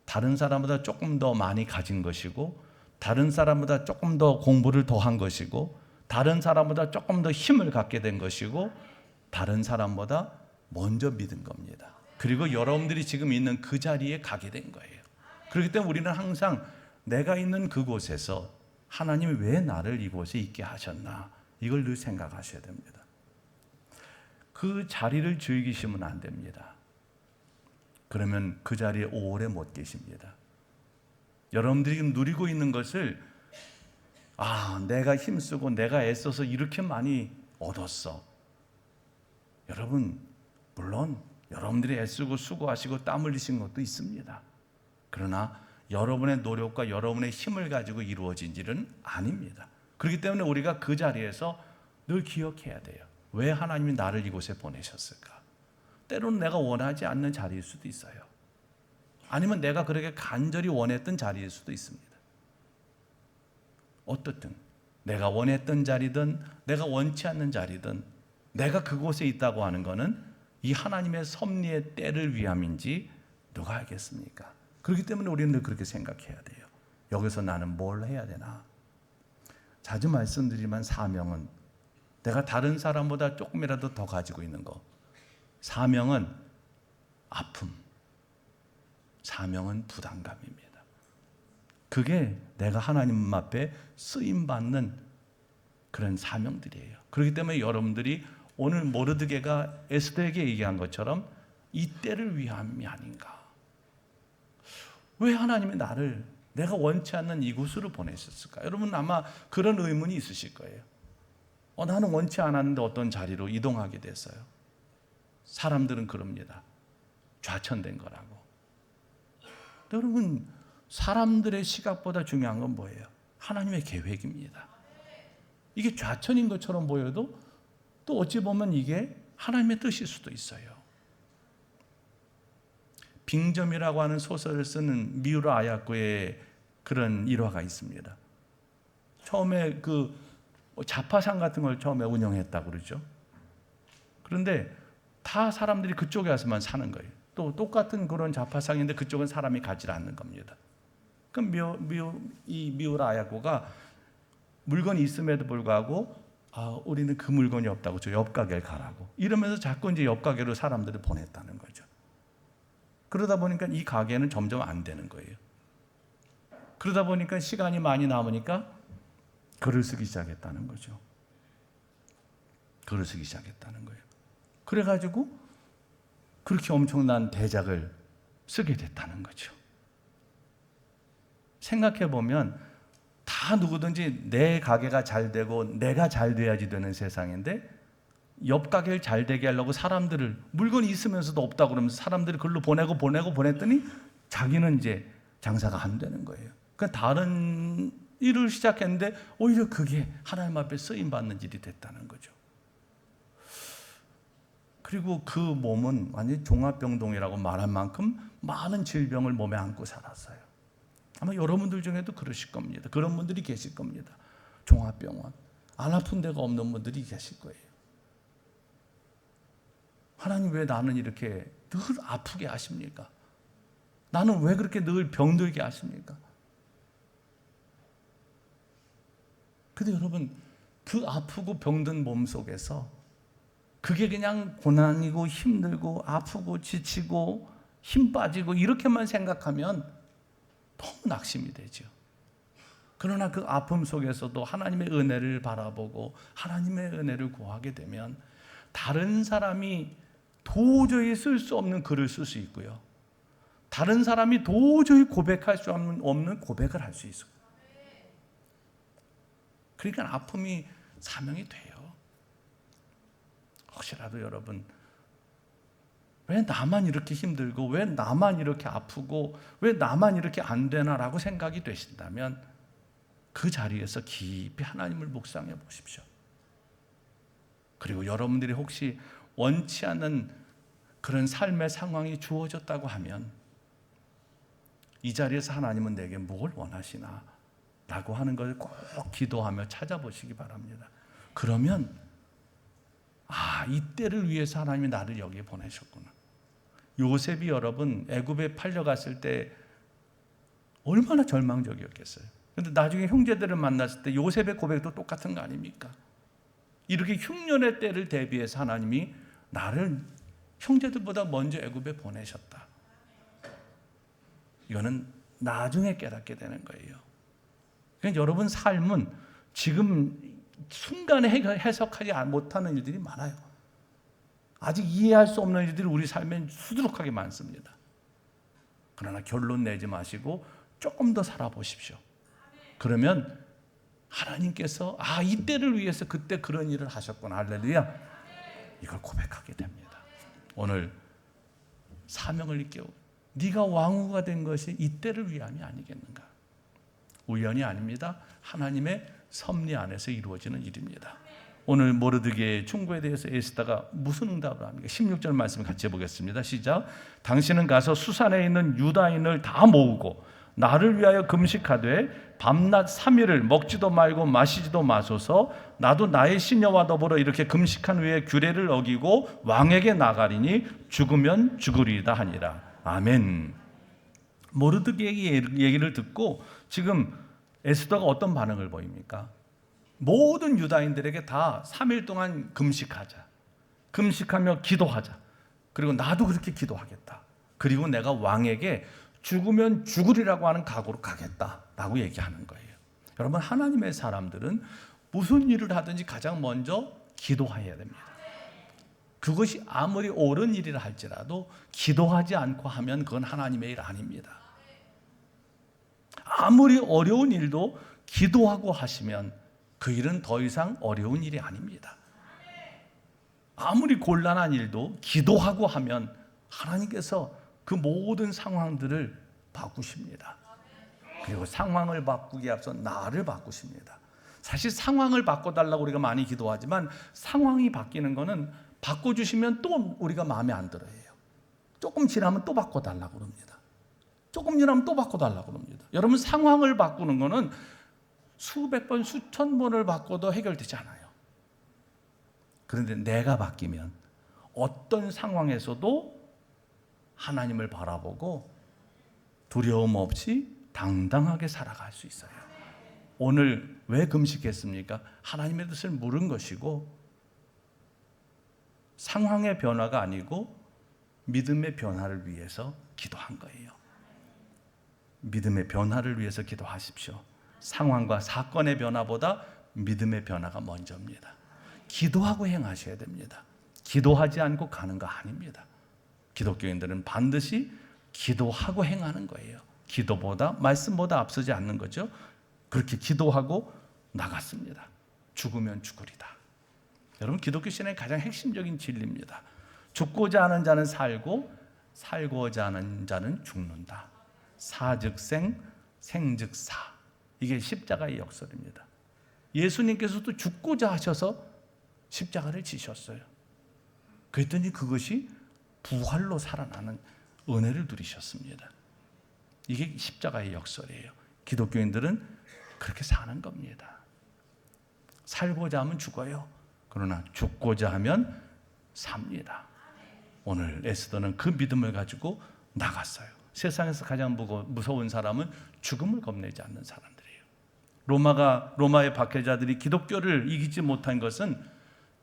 다른 사람보다 조금 더 많이 가진 것이고, 다른 사람보다 조금 더 공부를 더 한 것이고, 다른 사람보다 조금 더 힘을 갖게 된 것이고, 다른 사람보다 먼저 믿은 겁니다. 그리고 여러분들이 지금 있는 그 자리에 가게 된 거예요. 그렇기 때문에 우리는 항상 내가 있는 그곳에서 하나님이 왜 나를 이곳에 있게 하셨나, 이걸 늘 생각하셔야 됩니다. 그 자리를 즐기시면 안 됩니다. 그러면 그 자리에 오래 못 계십니다. 여러분들이 누리고 있는 것을 내가 힘쓰고 내가 애써서 이렇게 많이 얻었어. 여러분, 물론 여러분들이 애쓰고 수고하시고 땀 흘리신 것도 있습니다. 그러나 여러분의 노력과 여러분의 힘을 가지고 이루어진 일은 아닙니다. 그렇기 때문에 우리가 그 자리에서 늘 기억해야 돼요. 왜 하나님이 나를 이곳에 보내셨을까? 때로는 내가 원하지 않는 자리일 수도 있어요. 아니면 내가 그렇게 간절히 원했던 자리일 수도 있습니다. 어떻든 내가 원했던 자리든 내가 원치 않는 자리든 내가 그곳에 있다고 하는 것은 이 하나님의 섭리의 때를 위함인지 누가 알겠습니까? 그렇기 때문에 우리는 늘 그렇게 생각해야 돼요. 여기서 나는 뭘 해야 되나? 자주 말씀드리지만 사명은 내가 다른 사람보다 조금이라도 더 가지고 있는 거. 사명은 아픔, 사명은 부담감입니다. 그게 내가 하나님 앞에 쓰임받는 그런 사명들이에요. 그렇기 때문에 여러분들이 오늘 모르드게가 에스더에게 얘기한 것처럼 이 때를 위함이 아닌가. 왜 하나님이 나를 내가 원치 않는 이곳으로 보내셨을까? 여러분 아마 그런 의문이 있으실 거예요. 나는 원치 않았는데 어떤 자리로 이동하게 됐어요. 사람들은 그럽니다. 좌천된 거라고. 여러분, 사람들의 시각보다 중요한 건 뭐예요? 하나님의 계획입니다. 이게 좌천인 것처럼 보여도 또 어찌 보면 이게 하나님의 뜻일 수도 있어요. 빙점이라고 하는 소설을 쓰는 미우라 아야코의 그런 일화가 있습니다. 처음에 그 자파상 같은 걸 처음에 운영했다고 그러죠. 그런데 다 사람들이 그쪽에 와서만 사는 거예요. 또 똑같은 그런 자파상인데 그쪽은 사람이 가지 않는 겁니다. 그럼 이 미우라 아야코가 물건이 있음에도 불구하고 우리는 그 물건이 없다고 저 옆 가게를 가라고 이러면서 자꾸 이제 옆 가게로 사람들을 보냈다는 거죠. 그러다 보니까 이 가게는 점점 안 되는 거예요. 그러다 보니까 시간이 많이 남으니까 글을 쓰기 시작했다는 거죠. 글을 쓰기 시작했다는 거예요. 그래가지고 그렇게 엄청난 대작을 쓰게 됐다는 거죠. 생각해 보면 다 누구든지 내 가게가 잘 되고 내가 잘 돼야지 되는 세상인데 옆 가게를 잘 되게 하려고 사람들을 물건이 있으면서도 없다고 그러면서 사람들을 글로 보냈더니 자기는 이제 장사가 안 되는 거예요. 그러니까 다른 일을 시작했는데 오히려 그게 하나님 앞에 쓰임 받는 일이 됐다는 거죠. 그리고 그 몸은 완전히 종합병동이라고 말할 만큼 많은 질병을 몸에 안고 살았어요. 아마 여러분들 중에도 그러실 겁니다. 그런 분들이 계실 겁니다. 종합병원 안 아픈 데가 없는 분들이 계실 거예요. 하나님 왜 나는 이렇게 늘 아프게 하십니까? 나는 왜 그렇게 늘 병들게 하십니까? 근데 여러분 그 아프고 병든 몸 속에서 그게 그냥 고난이고 힘들고 아프고 지치고 힘 빠지고 이렇게만 생각하면 너무 낙심이 되죠. 그러나 그 아픔 속에서도 하나님의 은혜를 바라보고 하나님의 은혜를 구하게 되면 다른 사람이 도저히 쓸 수 없는 글을 쓸 수 있고요. 다른 사람이 도저히 고백할 수 없는 고백을 할 수 있어요. 그러니까 아픔이 사명이 돼요. 혹시라도 여러분 왜 나만 이렇게 힘들고 왜 나만 이렇게 아프고 왜 나만 이렇게 안 되나라고 생각이 되신다면 그 자리에서 깊이 하나님을 묵상해 보십시오. 그리고 여러분들이 혹시 원치 않는 그런 삶의 상황이 주어졌다고 하면 이 자리에서 하나님은 내게 뭘 원하시나 라고 하는 것을 꼭 기도하며 찾아보시기 바랍니다. 그러면 이때를 위해서 하나님이 나를 여기에 보내셨구나. 요셉이 여러분 애굽에 팔려갔을 때 얼마나 절망적이었겠어요. 그런데 나중에 형제들을 만났을 때 요셉의 고백도 똑같은 거 아닙니까? 이렇게 흉년의 때를 대비해서 하나님이 나를 형제들보다 먼저 애굽에 보내셨다. 이거는 나중에 깨닫게 되는 거예요. 그러니까 여러분 삶은 지금 순간에 해석하지 못하는 일들이 많아요. 아직 이해할 수 없는 일들이 우리 삶엔 수두룩하게 많습니다. 그러나 결론 내지 마시고 조금 더 살아보십시오. 그러면 하나님께서 이때를 위해서 그때 그런 일을 하셨구나. 할렐루야. 이걸 고백하게 됩니다. 오늘 사명을 느끼고 네가 왕후가 된 것이 이때를 위함이 아니겠는가. 우연이 아닙니다. 하나님의 섭리 안에서 이루어지는 일입니다. 오늘 모르드게의 충고에 대해서 에스더가 무슨 응답을 합니까? 16절 말씀 같이 해보겠습니다. 시작. 당신은 가서 수산에 있는 유다인을 다 모으고 나를 위하여 금식하되 밤낮 3일을 먹지도 말고 마시지도 마소서. 나도 나의 시녀와 더불어 이렇게 금식한 후에 규례를 어기고 왕에게 나가리니 죽으면 죽으리이다 하니라. 아멘. 모르드게의 얘기를 듣고 지금 에스더가 어떤 반응을 보입니까? 모든 유다인들에게 다 3일 동안 금식하자. 금식하며 기도하자. 그리고 나도 그렇게 기도하겠다. 그리고 내가 왕에게 죽으면 죽으리라고 하는 각오로 가겠다라고 얘기하는 거예요. 여러분 하나님의 사람들은 무슨 일을 하든지 가장 먼저 기도해야 됩니다. 그것이 아무리 옳은 일이라 할지라도 기도하지 않고 하면 그건 하나님의 일 아닙니다. 아무리 어려운 일도 기도하고 하시면 그 일은 더 이상 어려운 일이 아닙니다. 아무리 곤란한 일도 기도하고 하면 하나님께서 그 모든 상황들을 바꾸십니다. 그리고 상황을 바꾸기에 앞서 나를 바꾸십니다. 사실 상황을 바꿔달라고 우리가 많이 기도하지만 상황이 바뀌는 것은 바꿔주시면 또 우리가 마음에 안 들어요. 조금 지나면 또 바꿔달라고 그럽니다. 조금 지나면 또 바꿔달라고 그럽니다. 여러분, 상황을 바꾸는 거는 수백 번, 수천 번을 바꿔도 해결되지 않아요. 그런데 내가 바뀌면 어떤 상황에서도 하나님을 바라보고 두려움 없이 당당하게 살아갈 수 있어요. 오늘 왜 금식했습니까? 하나님의 뜻을 물은 것이고 상황의 변화가 아니고 믿음의 변화를 위해서 기도한 거예요. 믿음의 변화를 위해서 기도하십시오. 상황과 사건의 변화보다 믿음의 변화가 먼저입니다. 기도하고 행하셔야 됩니다. 기도하지 않고 가는 거 아닙니다. 기독교인들은 반드시 기도하고 행하는 거예요. 기도보다, 말씀보다 앞서지 않는 거죠. 그렇게 기도하고 나갔습니다. 죽으면 죽으리다. 여러분, 기독교 신앙의 가장 핵심적인 진리입니다. 죽고자 하는 자는 살고 살고자 하는 자는 죽는다. 사즉 생, 생즉 사. 이게 십자가의 역설입니다. 예수님께서도 죽고자 하셔서 십자가를 지셨어요. 그랬더니 그것이 부활로 살아나는 은혜를 누리셨습니다. 이게 십자가의 역설이에요. 기독교인들은 그렇게 사는 겁니다. 살고자 하면 죽어요. 그러나 죽고자 하면 삽니다. 오늘 에스더는 그 믿음을 가지고 나갔어요. 세상에서 가장 무서운 사람은 죽음을 겁내지 않는 사람들이에요. 로마의 박해자들이 기독교를 이기지 못한 것은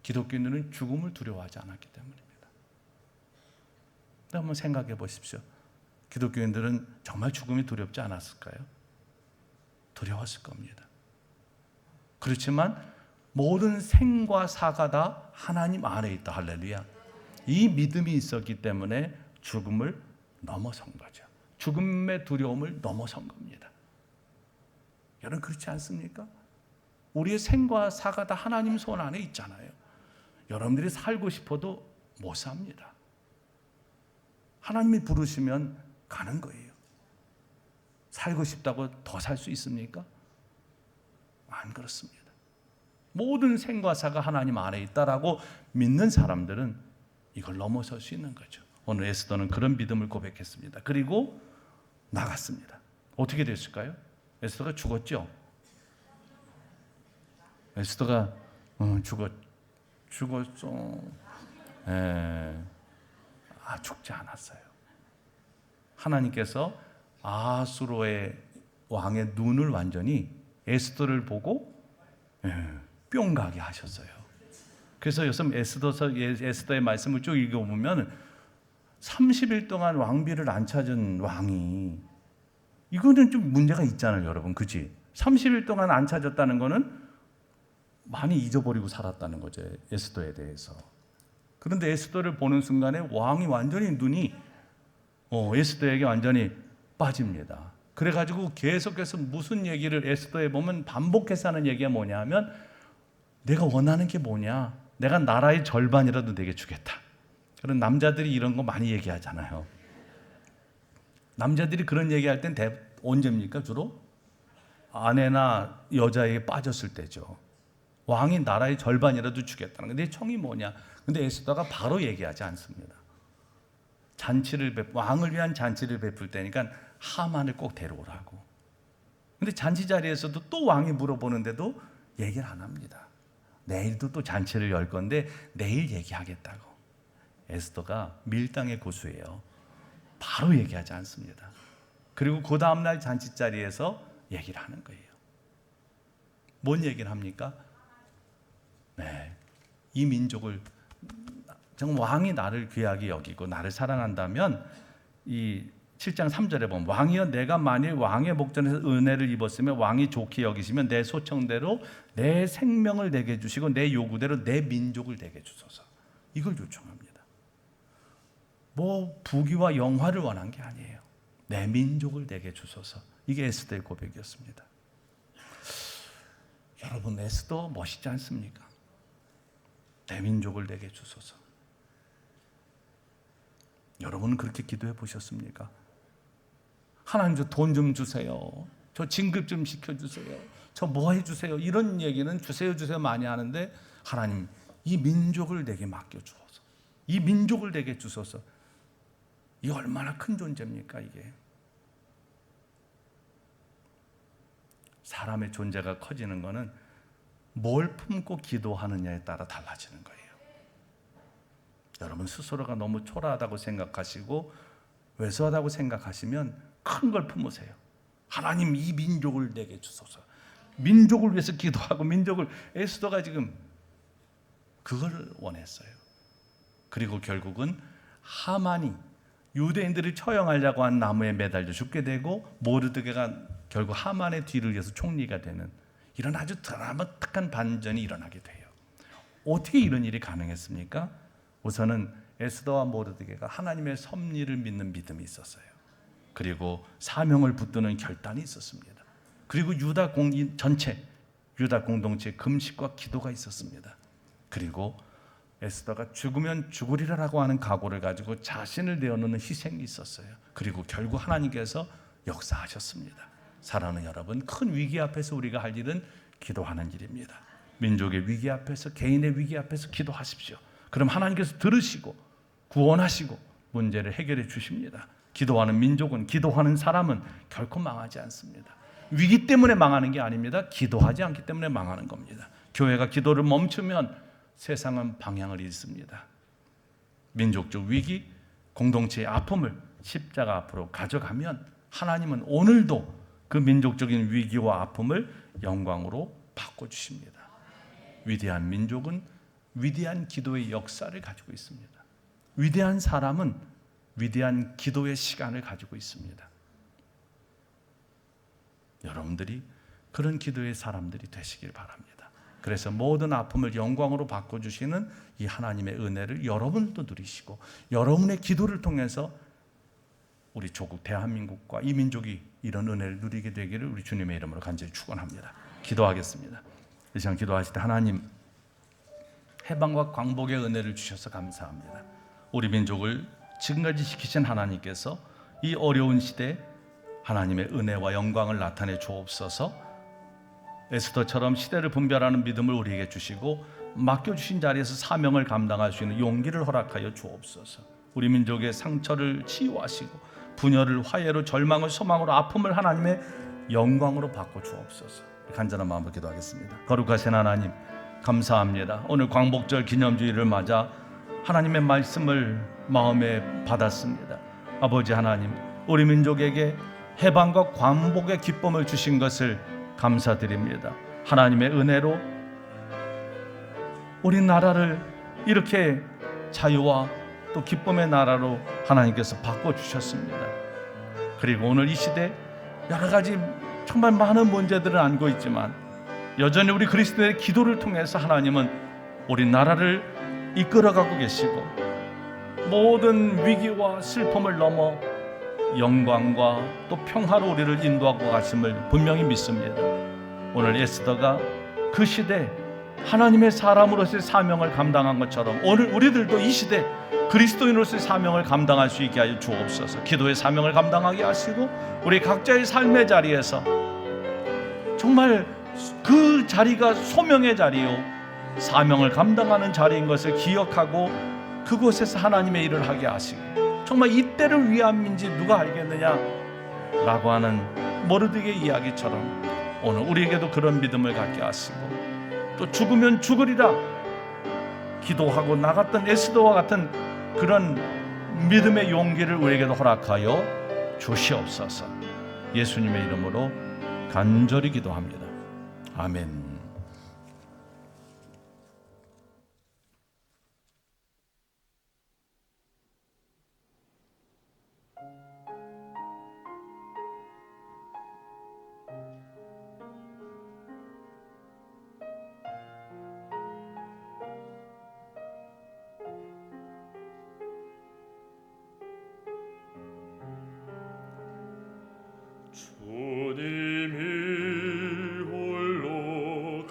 기독교인들은 죽음을 두려워하지 않았기 때문입니다. 한번 생각해 보십시오. 기독교인들은 정말 죽음이 두렵지 않았을까요? 두려웠을 겁니다. 그렇지만 모든 생과 사가 다 하나님 안에 있다. 할렐루야. 이 믿음이 있었기 때문에 죽음을 넘어선 거죠. 죽음의 두려움을 넘어선 겁니다. 여러분, 그렇지 않습니까? 우리의 생과 사가 다 하나님 손 안에 있잖아요. 여러분들이 살고 싶어도 못 삽니다. 하나님이 부르시면 가는 거예요. 살고 싶다고 더 살 수 있습니까? 안 그렇습니다. 모든 생과 사가 하나님 안에 있다라고 믿는 사람들은 이걸 넘어설 수 있는 거죠. 오늘 에스더는 그런 믿음을 고백했습니다. 그리고 나갔습니다. 어떻게 됐을까요? 에스더가 죽었죠. 에스더가 죽었어. 죽지 않았어요. 하나님께서 아수르의 왕의 눈을 완전히 에스더를 보고 뿅 가게 하셨어요. 그래서 요즘 에스더의 말씀을 쭉 읽어보면 30일 동안 왕비를 안 찾은 왕이, 이거는 좀 문제가 있잖아요, 여러분. 그치? 30일 동안 안 찾았다는 거는 많이 잊어버리고 살았다는 거죠, 에스더에 대해서. 그런데 에스더를 보는 순간에 왕이 완전히 눈이 에스더에게 완전히 빠집니다. 그래가지고 계속해서 무슨 얘기를 에스더에 보면 반복해서 하는 얘기가 뭐냐 하면, 내가 원하는 게 뭐냐? 내가 나라의 절반이라도 내게 주겠다. 그런 남자들이 이런 거 많이 얘기하잖아요. 남자들이 그런 얘기할 땐 언제입니까? 주로 아내나 여자에게 빠졌을 때죠. 왕이 나라의 절반이라도 주겠다는 거. 내 청이 뭐냐? 근데 에스더가 바로 얘기하지 않습니다. 왕을 위한 잔치를 베풀 때니까 하만을 꼭 데려오라고. 근데 잔치 자리에서도 또 왕이 물어보는데도 얘기를 안 합니다. 내일도 또 잔치를 열 건데 내일 얘기하겠다고. 에스더가 밀당의 고수예요. 바로 얘기하지 않습니다. 그리고 그 다음날 잔치 자리에서 얘기를 하는 거예요. 뭔 얘기를 합니까? 이 민족을, 정말 왕이 나를 귀하게 여기고 나를 사랑한다면, 이 7장 3절에 보면, 왕이여 내가 만일 왕의 목전에서 은혜를 입었으면 왕이 좋게 여기시면 내 소청대로 내 생명을 내게 주시고 내 요구대로 내 민족을 내게 주소서. 이걸 요청합니다. 뭐 부귀와 영화를 원한 게 아니에요. 내 민족을 내게 주소서. 이게 에스더의 고백이었습니다. 여러분, 에스더 멋있지 않습니까? 내 민족을 내게 주소서. 여러분은 그렇게 기도해 보셨습니까? 하나님, 저 돈 좀 주세요. 저 진급 좀 시켜주세요. 저 뭐 해주세요. 이런 얘기는 주세요 많이 하는데, 하나님, 이 민족을 내게 맡겨주소서. 이 민족을 내게 주소서. 이 얼마나 큰 존재입니까 이게. 사람의 존재가 커지는 것은 뭘 품고 기도하느냐에 따라 달라지는 거예요. 여러분 스스로가 너무 초라하다고 생각하시고 왜소하다고 생각하시면 큰 걸 품으세요. 하나님 이 민족을 내게 주소서. 민족을 위해서 기도하고 민족을 에스더가 지금 그걸 원했어요. 그리고 결국은 하만이 유대인들을 처형하려고 한 나무에 매달려 죽게 되고 모르드게가 결국 하만의 뒤를 이어서 총리가 되는 이런 아주 드라마틱한 반전이 일어나게 돼요. 어떻게 이런 일이 가능했습니까? 우선은 에스더와 모르드게가 하나님의 섭리를 믿는 믿음이 있었어요. 그리고 사명을 붙드는 결단이 있었습니다. 그리고 유다 공동체의 금식과 기도가 있었습니다. 그리고 에스더가 죽으면 죽으리라고 하는 각오를 가지고 자신을 내어놓는 희생이 있었어요. 그리고 결국 하나님께서 역사하셨습니다. 사랑하는 여러분, 큰 위기 앞에서 우리가 할 일은 기도하는 일입니다. 민족의 위기 앞에서, 개인의 위기 앞에서 기도하십시오. 그럼 하나님께서 들으시고 구원하시고 문제를 해결해 주십니다. 기도하는 민족은, 기도하는 사람은 결코 망하지 않습니다. 위기 때문에 망하는 게 아닙니다. 기도하지 않기 때문에 망하는 겁니다. 교회가 기도를 멈추면 세상은 방향을 잃습니다. 민족적 위기, 공동체의 아픔을 십자가 앞으로 가져가면 하나님은 오늘도 그 민족적인 위기와 아픔을 영광으로 바꿔주십니다. 위대한 민족은 위대한 기도의 역사를 가지고 있습니다. 위대한 사람은 위대한 기도의 시간을 가지고 있습니다. 여러분들이 그런 기도의 사람들이 되시길 바랍니다. 그래서 모든 아픔을 영광으로 바꿔주시는 이 하나님의 은혜를 여러분도 누리시고 여러분의 기도를 통해서 우리 조국 대한민국과 이 민족이 이런 은혜를 누리게 되기를 우리 주님의 이름으로 간절히 축원합니다. 기도하겠습니다. 이 시간 기도하실 때 하나님 해방과 광복의 은혜를 주셔서 감사합니다. 우리 민족을 지금까지 지키신 하나님께서 이 어려운 시대에 하나님의 은혜와 영광을 나타내 주옵소서. 에스더처럼 시대를 분별하는 믿음을 우리에게 주시고 맡겨주신 자리에서 사명을 감당할 수 있는 용기를 허락하여 주옵소서. 우리 민족의 상처를 치유하시고 분열을 화해로, 절망을 소망으로, 아픔을 하나님의 영광으로 바꿔 주옵소서. 간절한 마음으로 기도하겠습니다. 거룩하신 하나님 감사합니다. 오늘 광복절 기념주일을 맞아 하나님의 말씀을 마음에 받았습니다. 아버지 하나님, 우리 민족에게 해방과 광복의 기쁨을 주신 것을 감사드립니다. 하나님의 은혜로 우리 나라를 이렇게 자유와 또 기쁨의 나라로 하나님께서 바꿔주셨습니다. 그리고 오늘 이 시대 여러 가지 정말 많은 문제들을 안고 있지만 여전히 우리 그리스도의 기도를 통해서 하나님은 우리 나라를 이끌어가고 계시고 모든 위기와 슬픔을 넘어 영광과 또 평화로 우리를 인도하고 가심을 분명히 믿습니다. 오늘 에스더가 그 시대 하나님의 사람으로서의 사명을 감당한 것처럼 오늘 우리들도 이 시대 그리스도인으로서의 사명을 감당할 수 있게 하여 주옵소서. 기도의 사명을 감당하게 하시고 우리 각자의 삶의 자리에서 정말 그 자리가 소명의 자리요 사명을 감당하는 자리인 것을 기억하고 그곳에서 하나님의 일을 하게 하시고 정말 이때를 위함인지 누가 알겠느냐라고 하는 모르드게의 이야기처럼 오늘 우리에게도 그런 믿음을 갖게 하시고 또 죽으면 죽으리라 기도하고 나갔던 에스더와 같은 그런 믿음의 용기를 우리에게도 허락하여 주시옵소서. 예수님의 이름으로 간절히 기도합니다. 아멘. 주님이 홀로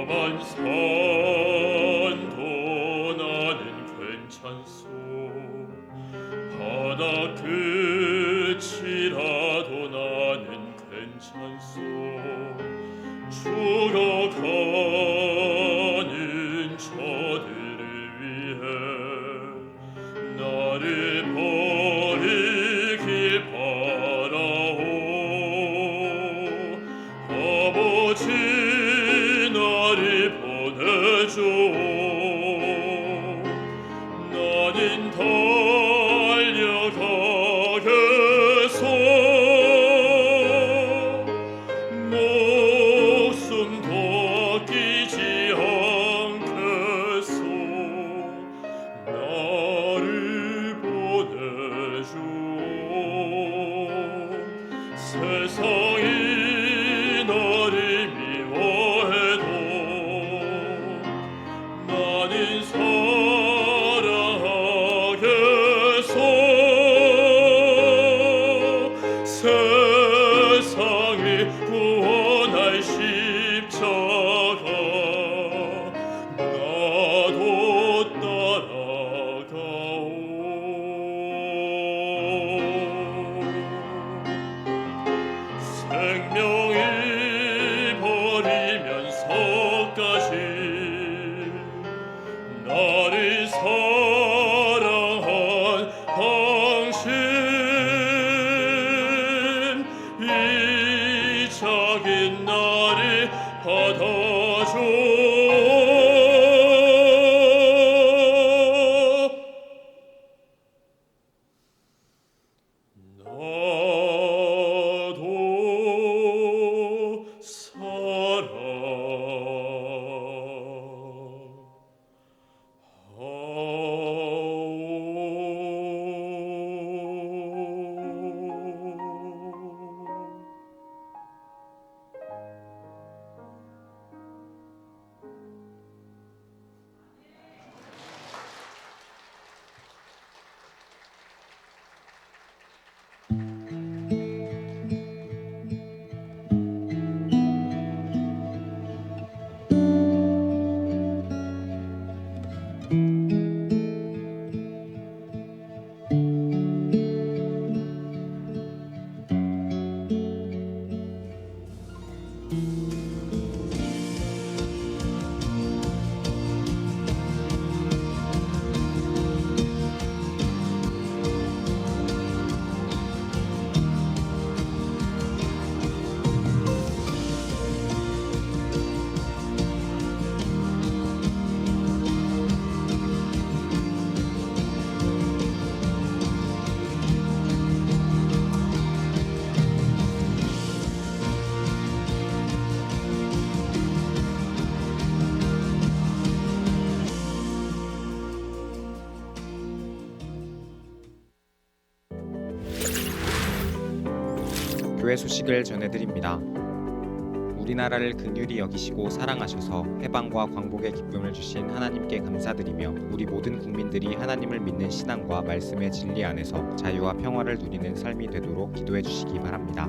험한 산도 나는 괜찮소. 바다 끝이라도 나는 괜찮소. 죽어가는 저들을 위해 나를 버리길 바라오. 아버지 나를 보내줘. 나는 달려가겠소. 목숨도 아끼지 않겠소. 나를 보내줘. 세상이 나를 미워해도 나는 사랑하겠소. 세상을 구원할 십자가 나도 따라가오. 생명을 버리면서까지 나를 사랑한 당신, 이 작은 나를 받아줘. 나도 사랑하오. 교회 소식을 전해드립니다. 우리나라를 긍휼히 여기시고 사랑하셔서 해방과 광복의 기쁨을 주신 하나님께 감사드리며 우리 모든 국민들이 하나님을 믿는 신앙과 말씀의 진리 안에서 자유와 평화를 누리는 삶이 되도록 기도해 주시기 바랍니다.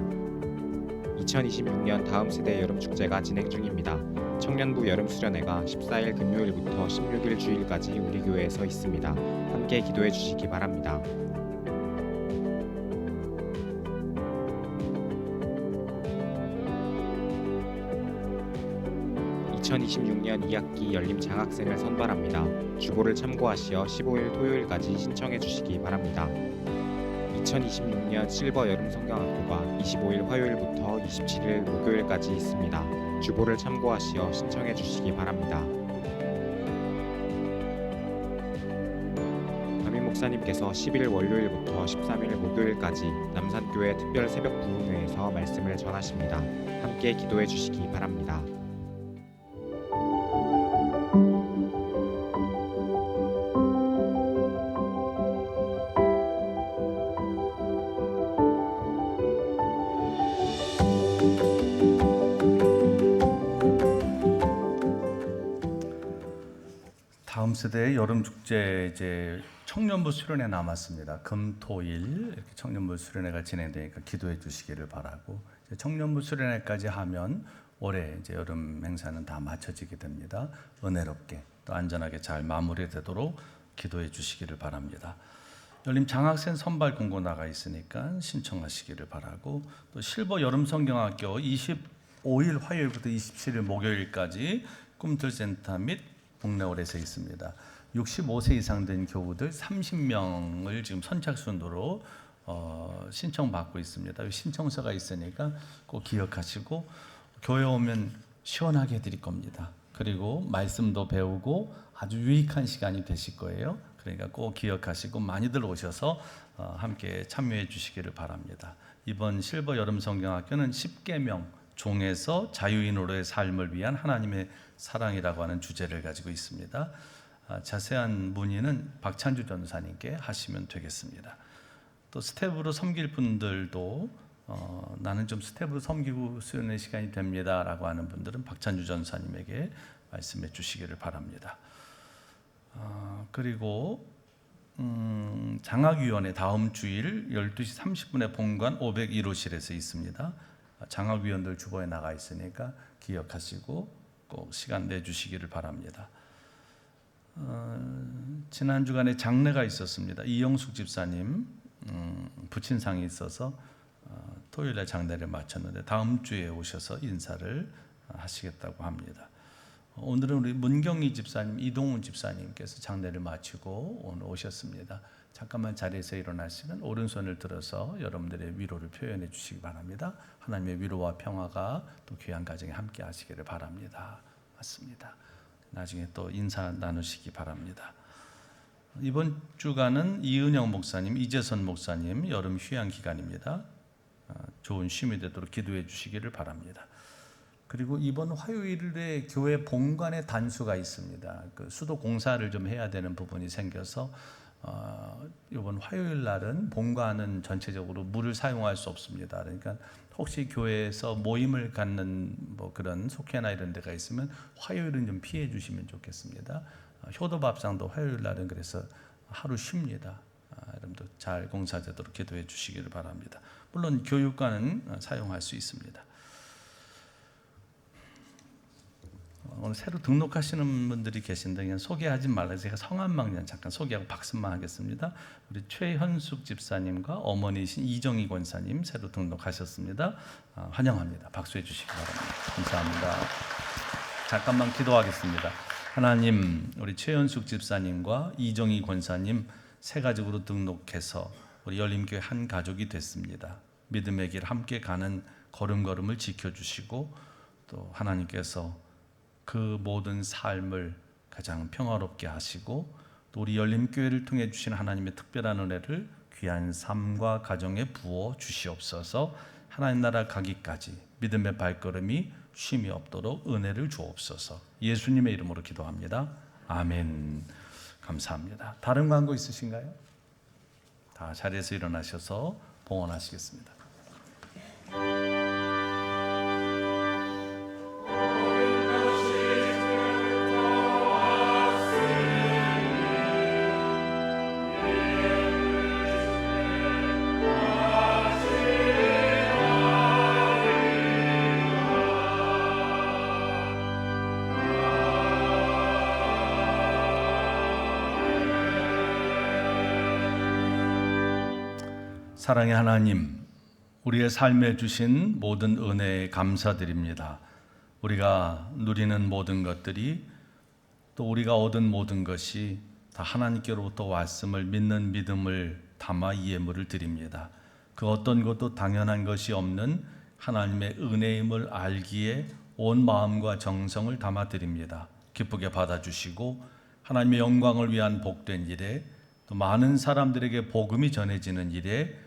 2026년 다음 세대 여름축제가 진행 중입니다. 청년부 여름수련회가 14일 금요일부터 16일 주일까지 우리 교회에서 있습니다. 함께 기도해 주시기 바랍니다. (2026년 2학기) 연림 장학생을 선발합니다. 주보를 참고하시어 15일 토요일까지 신청해 주시기 바랍니다. 2026년 실버 여름 성경학교가 25일 화요일부터 27일 목요일까지 있습니다. 주보를 참고하시어 신청해 주시기 바랍니다. 담임 목사님께서 10일 월요일부터 13일 목요일까지 남산교회 특별 새벽 부흥회에서 말씀을 전하십니다. 함께 기도해 주시기 바랍니다. 다음 세대의 여름 축제 이제 청년부 수련회 남았습니다. 금토일 이렇게 청년부 수련회가 진행되니까 기도해 주시기를 바라고, 이제 청년부 수련회까지 하면 올해 이제 여름 행사는 다 마쳐지게 됩니다. 은혜롭게 또 안전하게 잘 마무리되도록 기도해 주시기를 바랍니다. 열림 장학생 선발 공고 나가 있으니까 신청하시기를 바라고, 또 실버 여름 성경학교 25일 화요일부터 27일 목요일까지 꿈틀센터 및 북내홀에서 있습니다. 65세 이상 된 교우들 30명을 지금 선착순으로 신청받고 있습니다. 신청서가 있으니까 꼭 기억하시고 교회 오면 시원하게 해드릴 겁니다. 그리고 말씀도 배우고 아주 유익한 시간이 되실 거예요. 그러니까 꼭 기억하시고 많이들 오셔서 함께 참여해 주시기를 바랍니다. 이번 실버 여름 성경학교는 10계명 종에서 자유인으로의 삶을 위한 하나님의 사랑이라고 하는 주제를 가지고 있습니다. 자세한 문의는 박찬주 전사님께 하시면 되겠습니다. 또 스텝으로 섬길 분들도 나는 좀 스텝으로 섬기고 수련의 시간이 됩니다 라고 하는 분들은 박찬주 전사님에게 말씀해 주시기를 바랍니다. 그리고 장학위원회 다음 주일 12시 30분에 본관 501호실에서 있습니다. 장학위원들 주보에 나가 있으니까 기억하시고 꼭 시간 내주시기를 바랍니다. 지난 주간에 장례가 있었습니다. 이영숙 집사님 부친상이 있어서 토요일에 장례를 마쳤는데 다음 주에 오셔서 인사를 하시겠다고 합니다. 오늘은 우리 문경희 집사님, 이동훈 집사님께서 장례를 마치고 오늘 오셨습니다. 잠깐만 자리에서 일어나시면 오른손을 들어서 여러분들의 위로를 표현해 주시기 바랍니다. 하나님의 위로와 평화가 또 귀한 가정에 함께 하시기를 바랍니다. 맞습니다. 나중에 또 인사 나누시기 바랍니다. 이번 주간은 이은영 목사님, 이재선 목사님 여름 휴양 기간입니다. 좋은 쉼이 되도록 기도해 주시기를 바랍니다. 그리고 이번 화요일에 교회 본관에 단수가 있습니다. 그 수도 공사를 좀 해야 되는 부분이 생겨서 이번 화요일 날은 본관은 전체적으로 물을 사용할 수 없습니다. 그러니까 혹시 교회에서 모임을 갖는 뭐 그런 속회나 이런 데가 있으면 화요일은 좀 피해 주시면 좋겠습니다. 효도밥상도 화요일 날은 그래서 하루 쉽니다. 여러분도 잘 공사되도록 기도해 주시기를 바랍니다. 물론 교육관은 사용할 수 있습니다. 오늘 새로 등록하시는 분들이 계신데 그냥 소개하지 말라고 제가 성함만 그냥 잠깐 소개하고 박수만 하겠습니다. 우리 최현숙 집사님과 어머니신 이정희 권사님 새로 등록하셨습니다. 환영합니다. 박수해 주시기 바랍니다. 감사합니다. 잠깐만 기도하겠습니다. 하나님, 우리 최현숙 집사님과 이정희 권사님 새 가족으로 등록해서 우리 열림교회 한 가족이 됐습니다. 믿음의 길 함께 가는 걸음걸음을 지켜주시고 또 하나님께서 그 모든 삶을 가장 평화롭게 하시고 또 우리 열림교회를 통해 주신 하나님의 특별한 은혜를 귀한 삶과 가정에 부어 주시옵소서. 하나님 나라 가기까지 믿음의 발걸음이 쉼이 없도록 은혜를 주옵소서. 예수님의 이름으로 기도합니다. 아멘. 감사합니다. 다른 광고 있으신가요? 다 자리에서 일어나셔서 봉헌하시겠습니다. 사랑의 하나님, 우리의 삶에 주신 모든 은혜에 감사드립니다. 우리가 누리는 모든 것들이 또 우리가 얻은 모든 것이 다 하나님께로부터 왔음을 믿는 믿음을 담아 이 예물을 드립니다. 그 어떤 것도 당연한 것이 없는 하나님의 은혜임을 알기에 온 마음과 정성을 담아 드립니다. 기쁘게 받아주시고 하나님의 영광을 위한 복된 일에 또 많은 사람들에게 복음이 전해지는 일에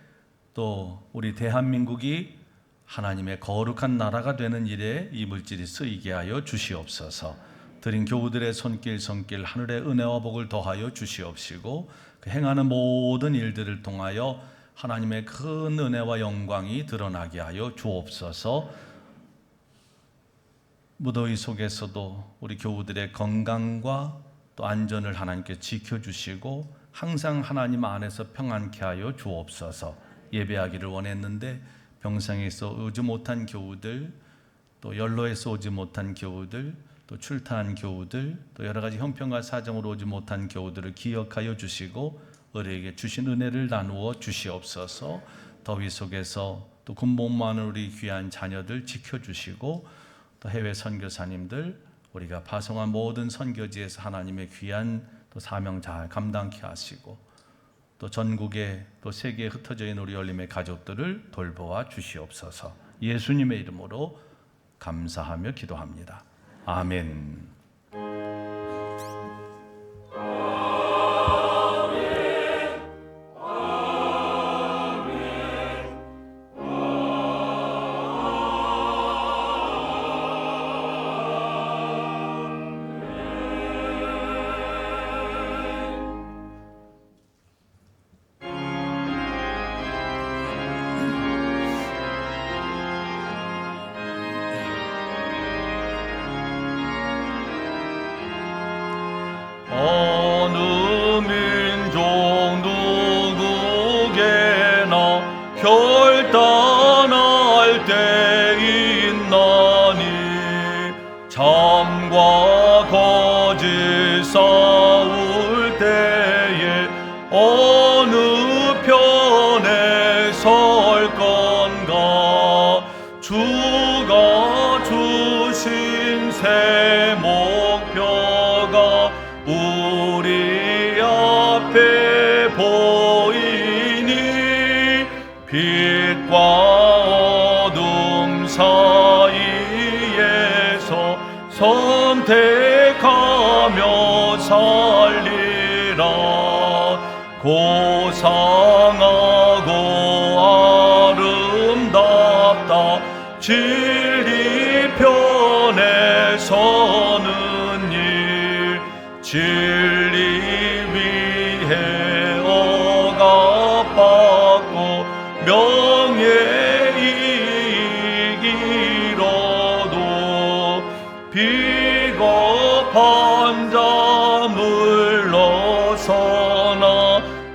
또 우리 대한민국이 하나님의 거룩한 나라가 되는 일에 이 물질이 쓰이게 하여 주시옵소서. 드린 교우들의 손길 하늘의 은혜와 복을 더하여 주시옵시고 그 행하는 모든 일들을 통하여 하나님의 큰 은혜와 영광이 드러나게 하여 주옵소서. 무더위 속에서도 우리 교우들의 건강과 또 안전을 하나님께 지켜주시고 항상 하나님 안에서 평안케 하여 주옵소서. 예배하기를 원했는데 병상에서 오지 못한 교우들, 또 연로에서 오지 못한 교우들, 또 출타한 교우들, 또 여러 가지 형편과 사정으로 오지 못한 교우들을 기억하여 주시고 우리에게 주신 은혜를 나누어 주시옵소서. 더위 속에서 또 군복무하는 우리 귀한 자녀들 지켜주시고, 또 해외 선교사님들, 우리가 파송한 모든 선교지에서 하나님의 귀한 또 사명 잘 감당케 하시고, 또 전국에 또 세계에 흩어져 있는 우리 열림의 가족들을 돌보아 주시옵소서. 예수님의 이름으로 감사하며 기도합니다. 아멘. 어느 민족 누구게나 결단할 때 있나니 참과 거짓 싸울 때에 어느 편에 설 건가. 주가 주신 새 목표가 우리 앞에 보이니 빛과 어둠 사이에서 선택하며 살리라. 고상하고 아름답다 진리 편에 서는 일. 진리 위해 억압받고 명예 이기로도 비겁한 자 물러서나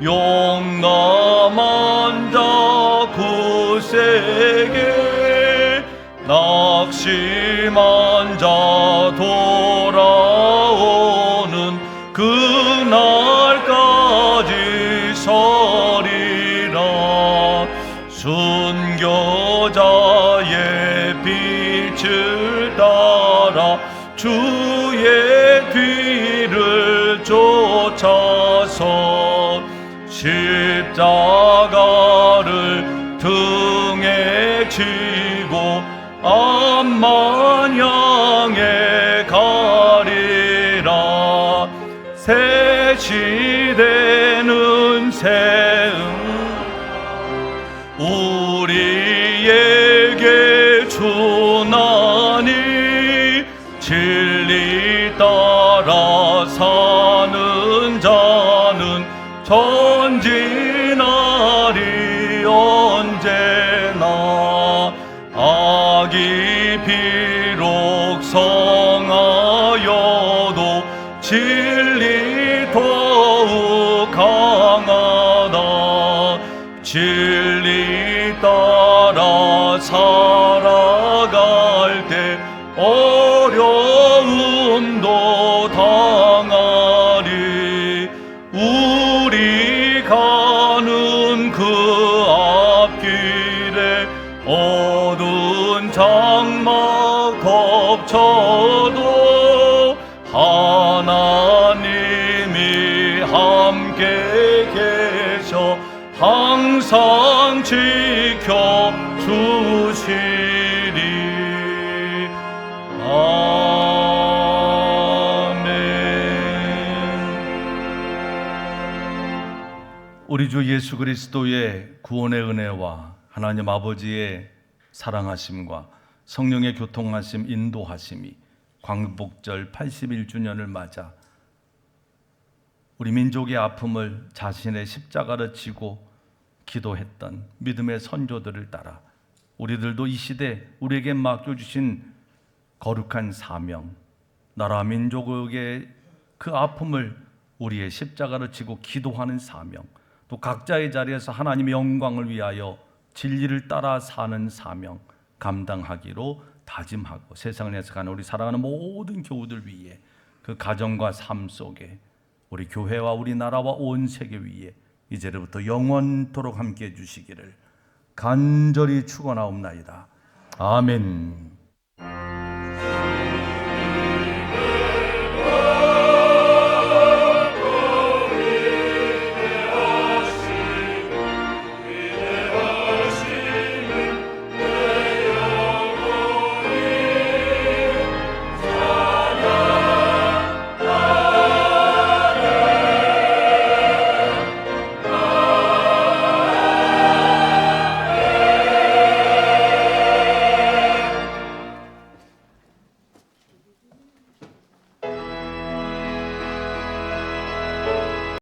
용감한 자 굳세게 낙심한 자 돌아오는 그날까지 서리라. 순교자의 빛을 따라 주의 뒤를 쫓아서 십자가를 등에 지고 앞만 향해 가리라. 새 시대는 새응 우리에게 주나니 진리 따라 사는 자는 전진하리 언제나. 악이 비록 성하여도 진리 더욱 강하다. 진리 따라 살아갈 때 어려움도 당하리. 우리 가는 그 앞길에 어두운 장막 덮쳐도 하나님이 함께 계셔 항상 지켜주시리. 아멘. 우리 주 예수 그리스도의 구원의 은혜와 하나님 아버지의 사랑하심과 성령의 교통하심, 인도하심이 광복절 81주년을 맞아 우리 민족의 아픔을 자신의 십자가로 지고 기도했던 믿음의 선조들을 따라 우리들도 이 시대 우리에게 맡겨주신 거룩한 사명, 나라 민족의 그 아픔을 우리의 십자가를 지고 기도하는 사명, 또 각자의 자리에서 하나님의 영광을 위하여 진리를 따라 사는 사명 감당하기로 다짐하고 세상을 해석하는 우리 사랑하는 모든 교우들 위해 그 가정과 삶 속에 우리 교회와 우리나라와 온 세계 위에 이제부터 영원토록 함께해 주시기를 간절히 축원하옵나이다. 아멘.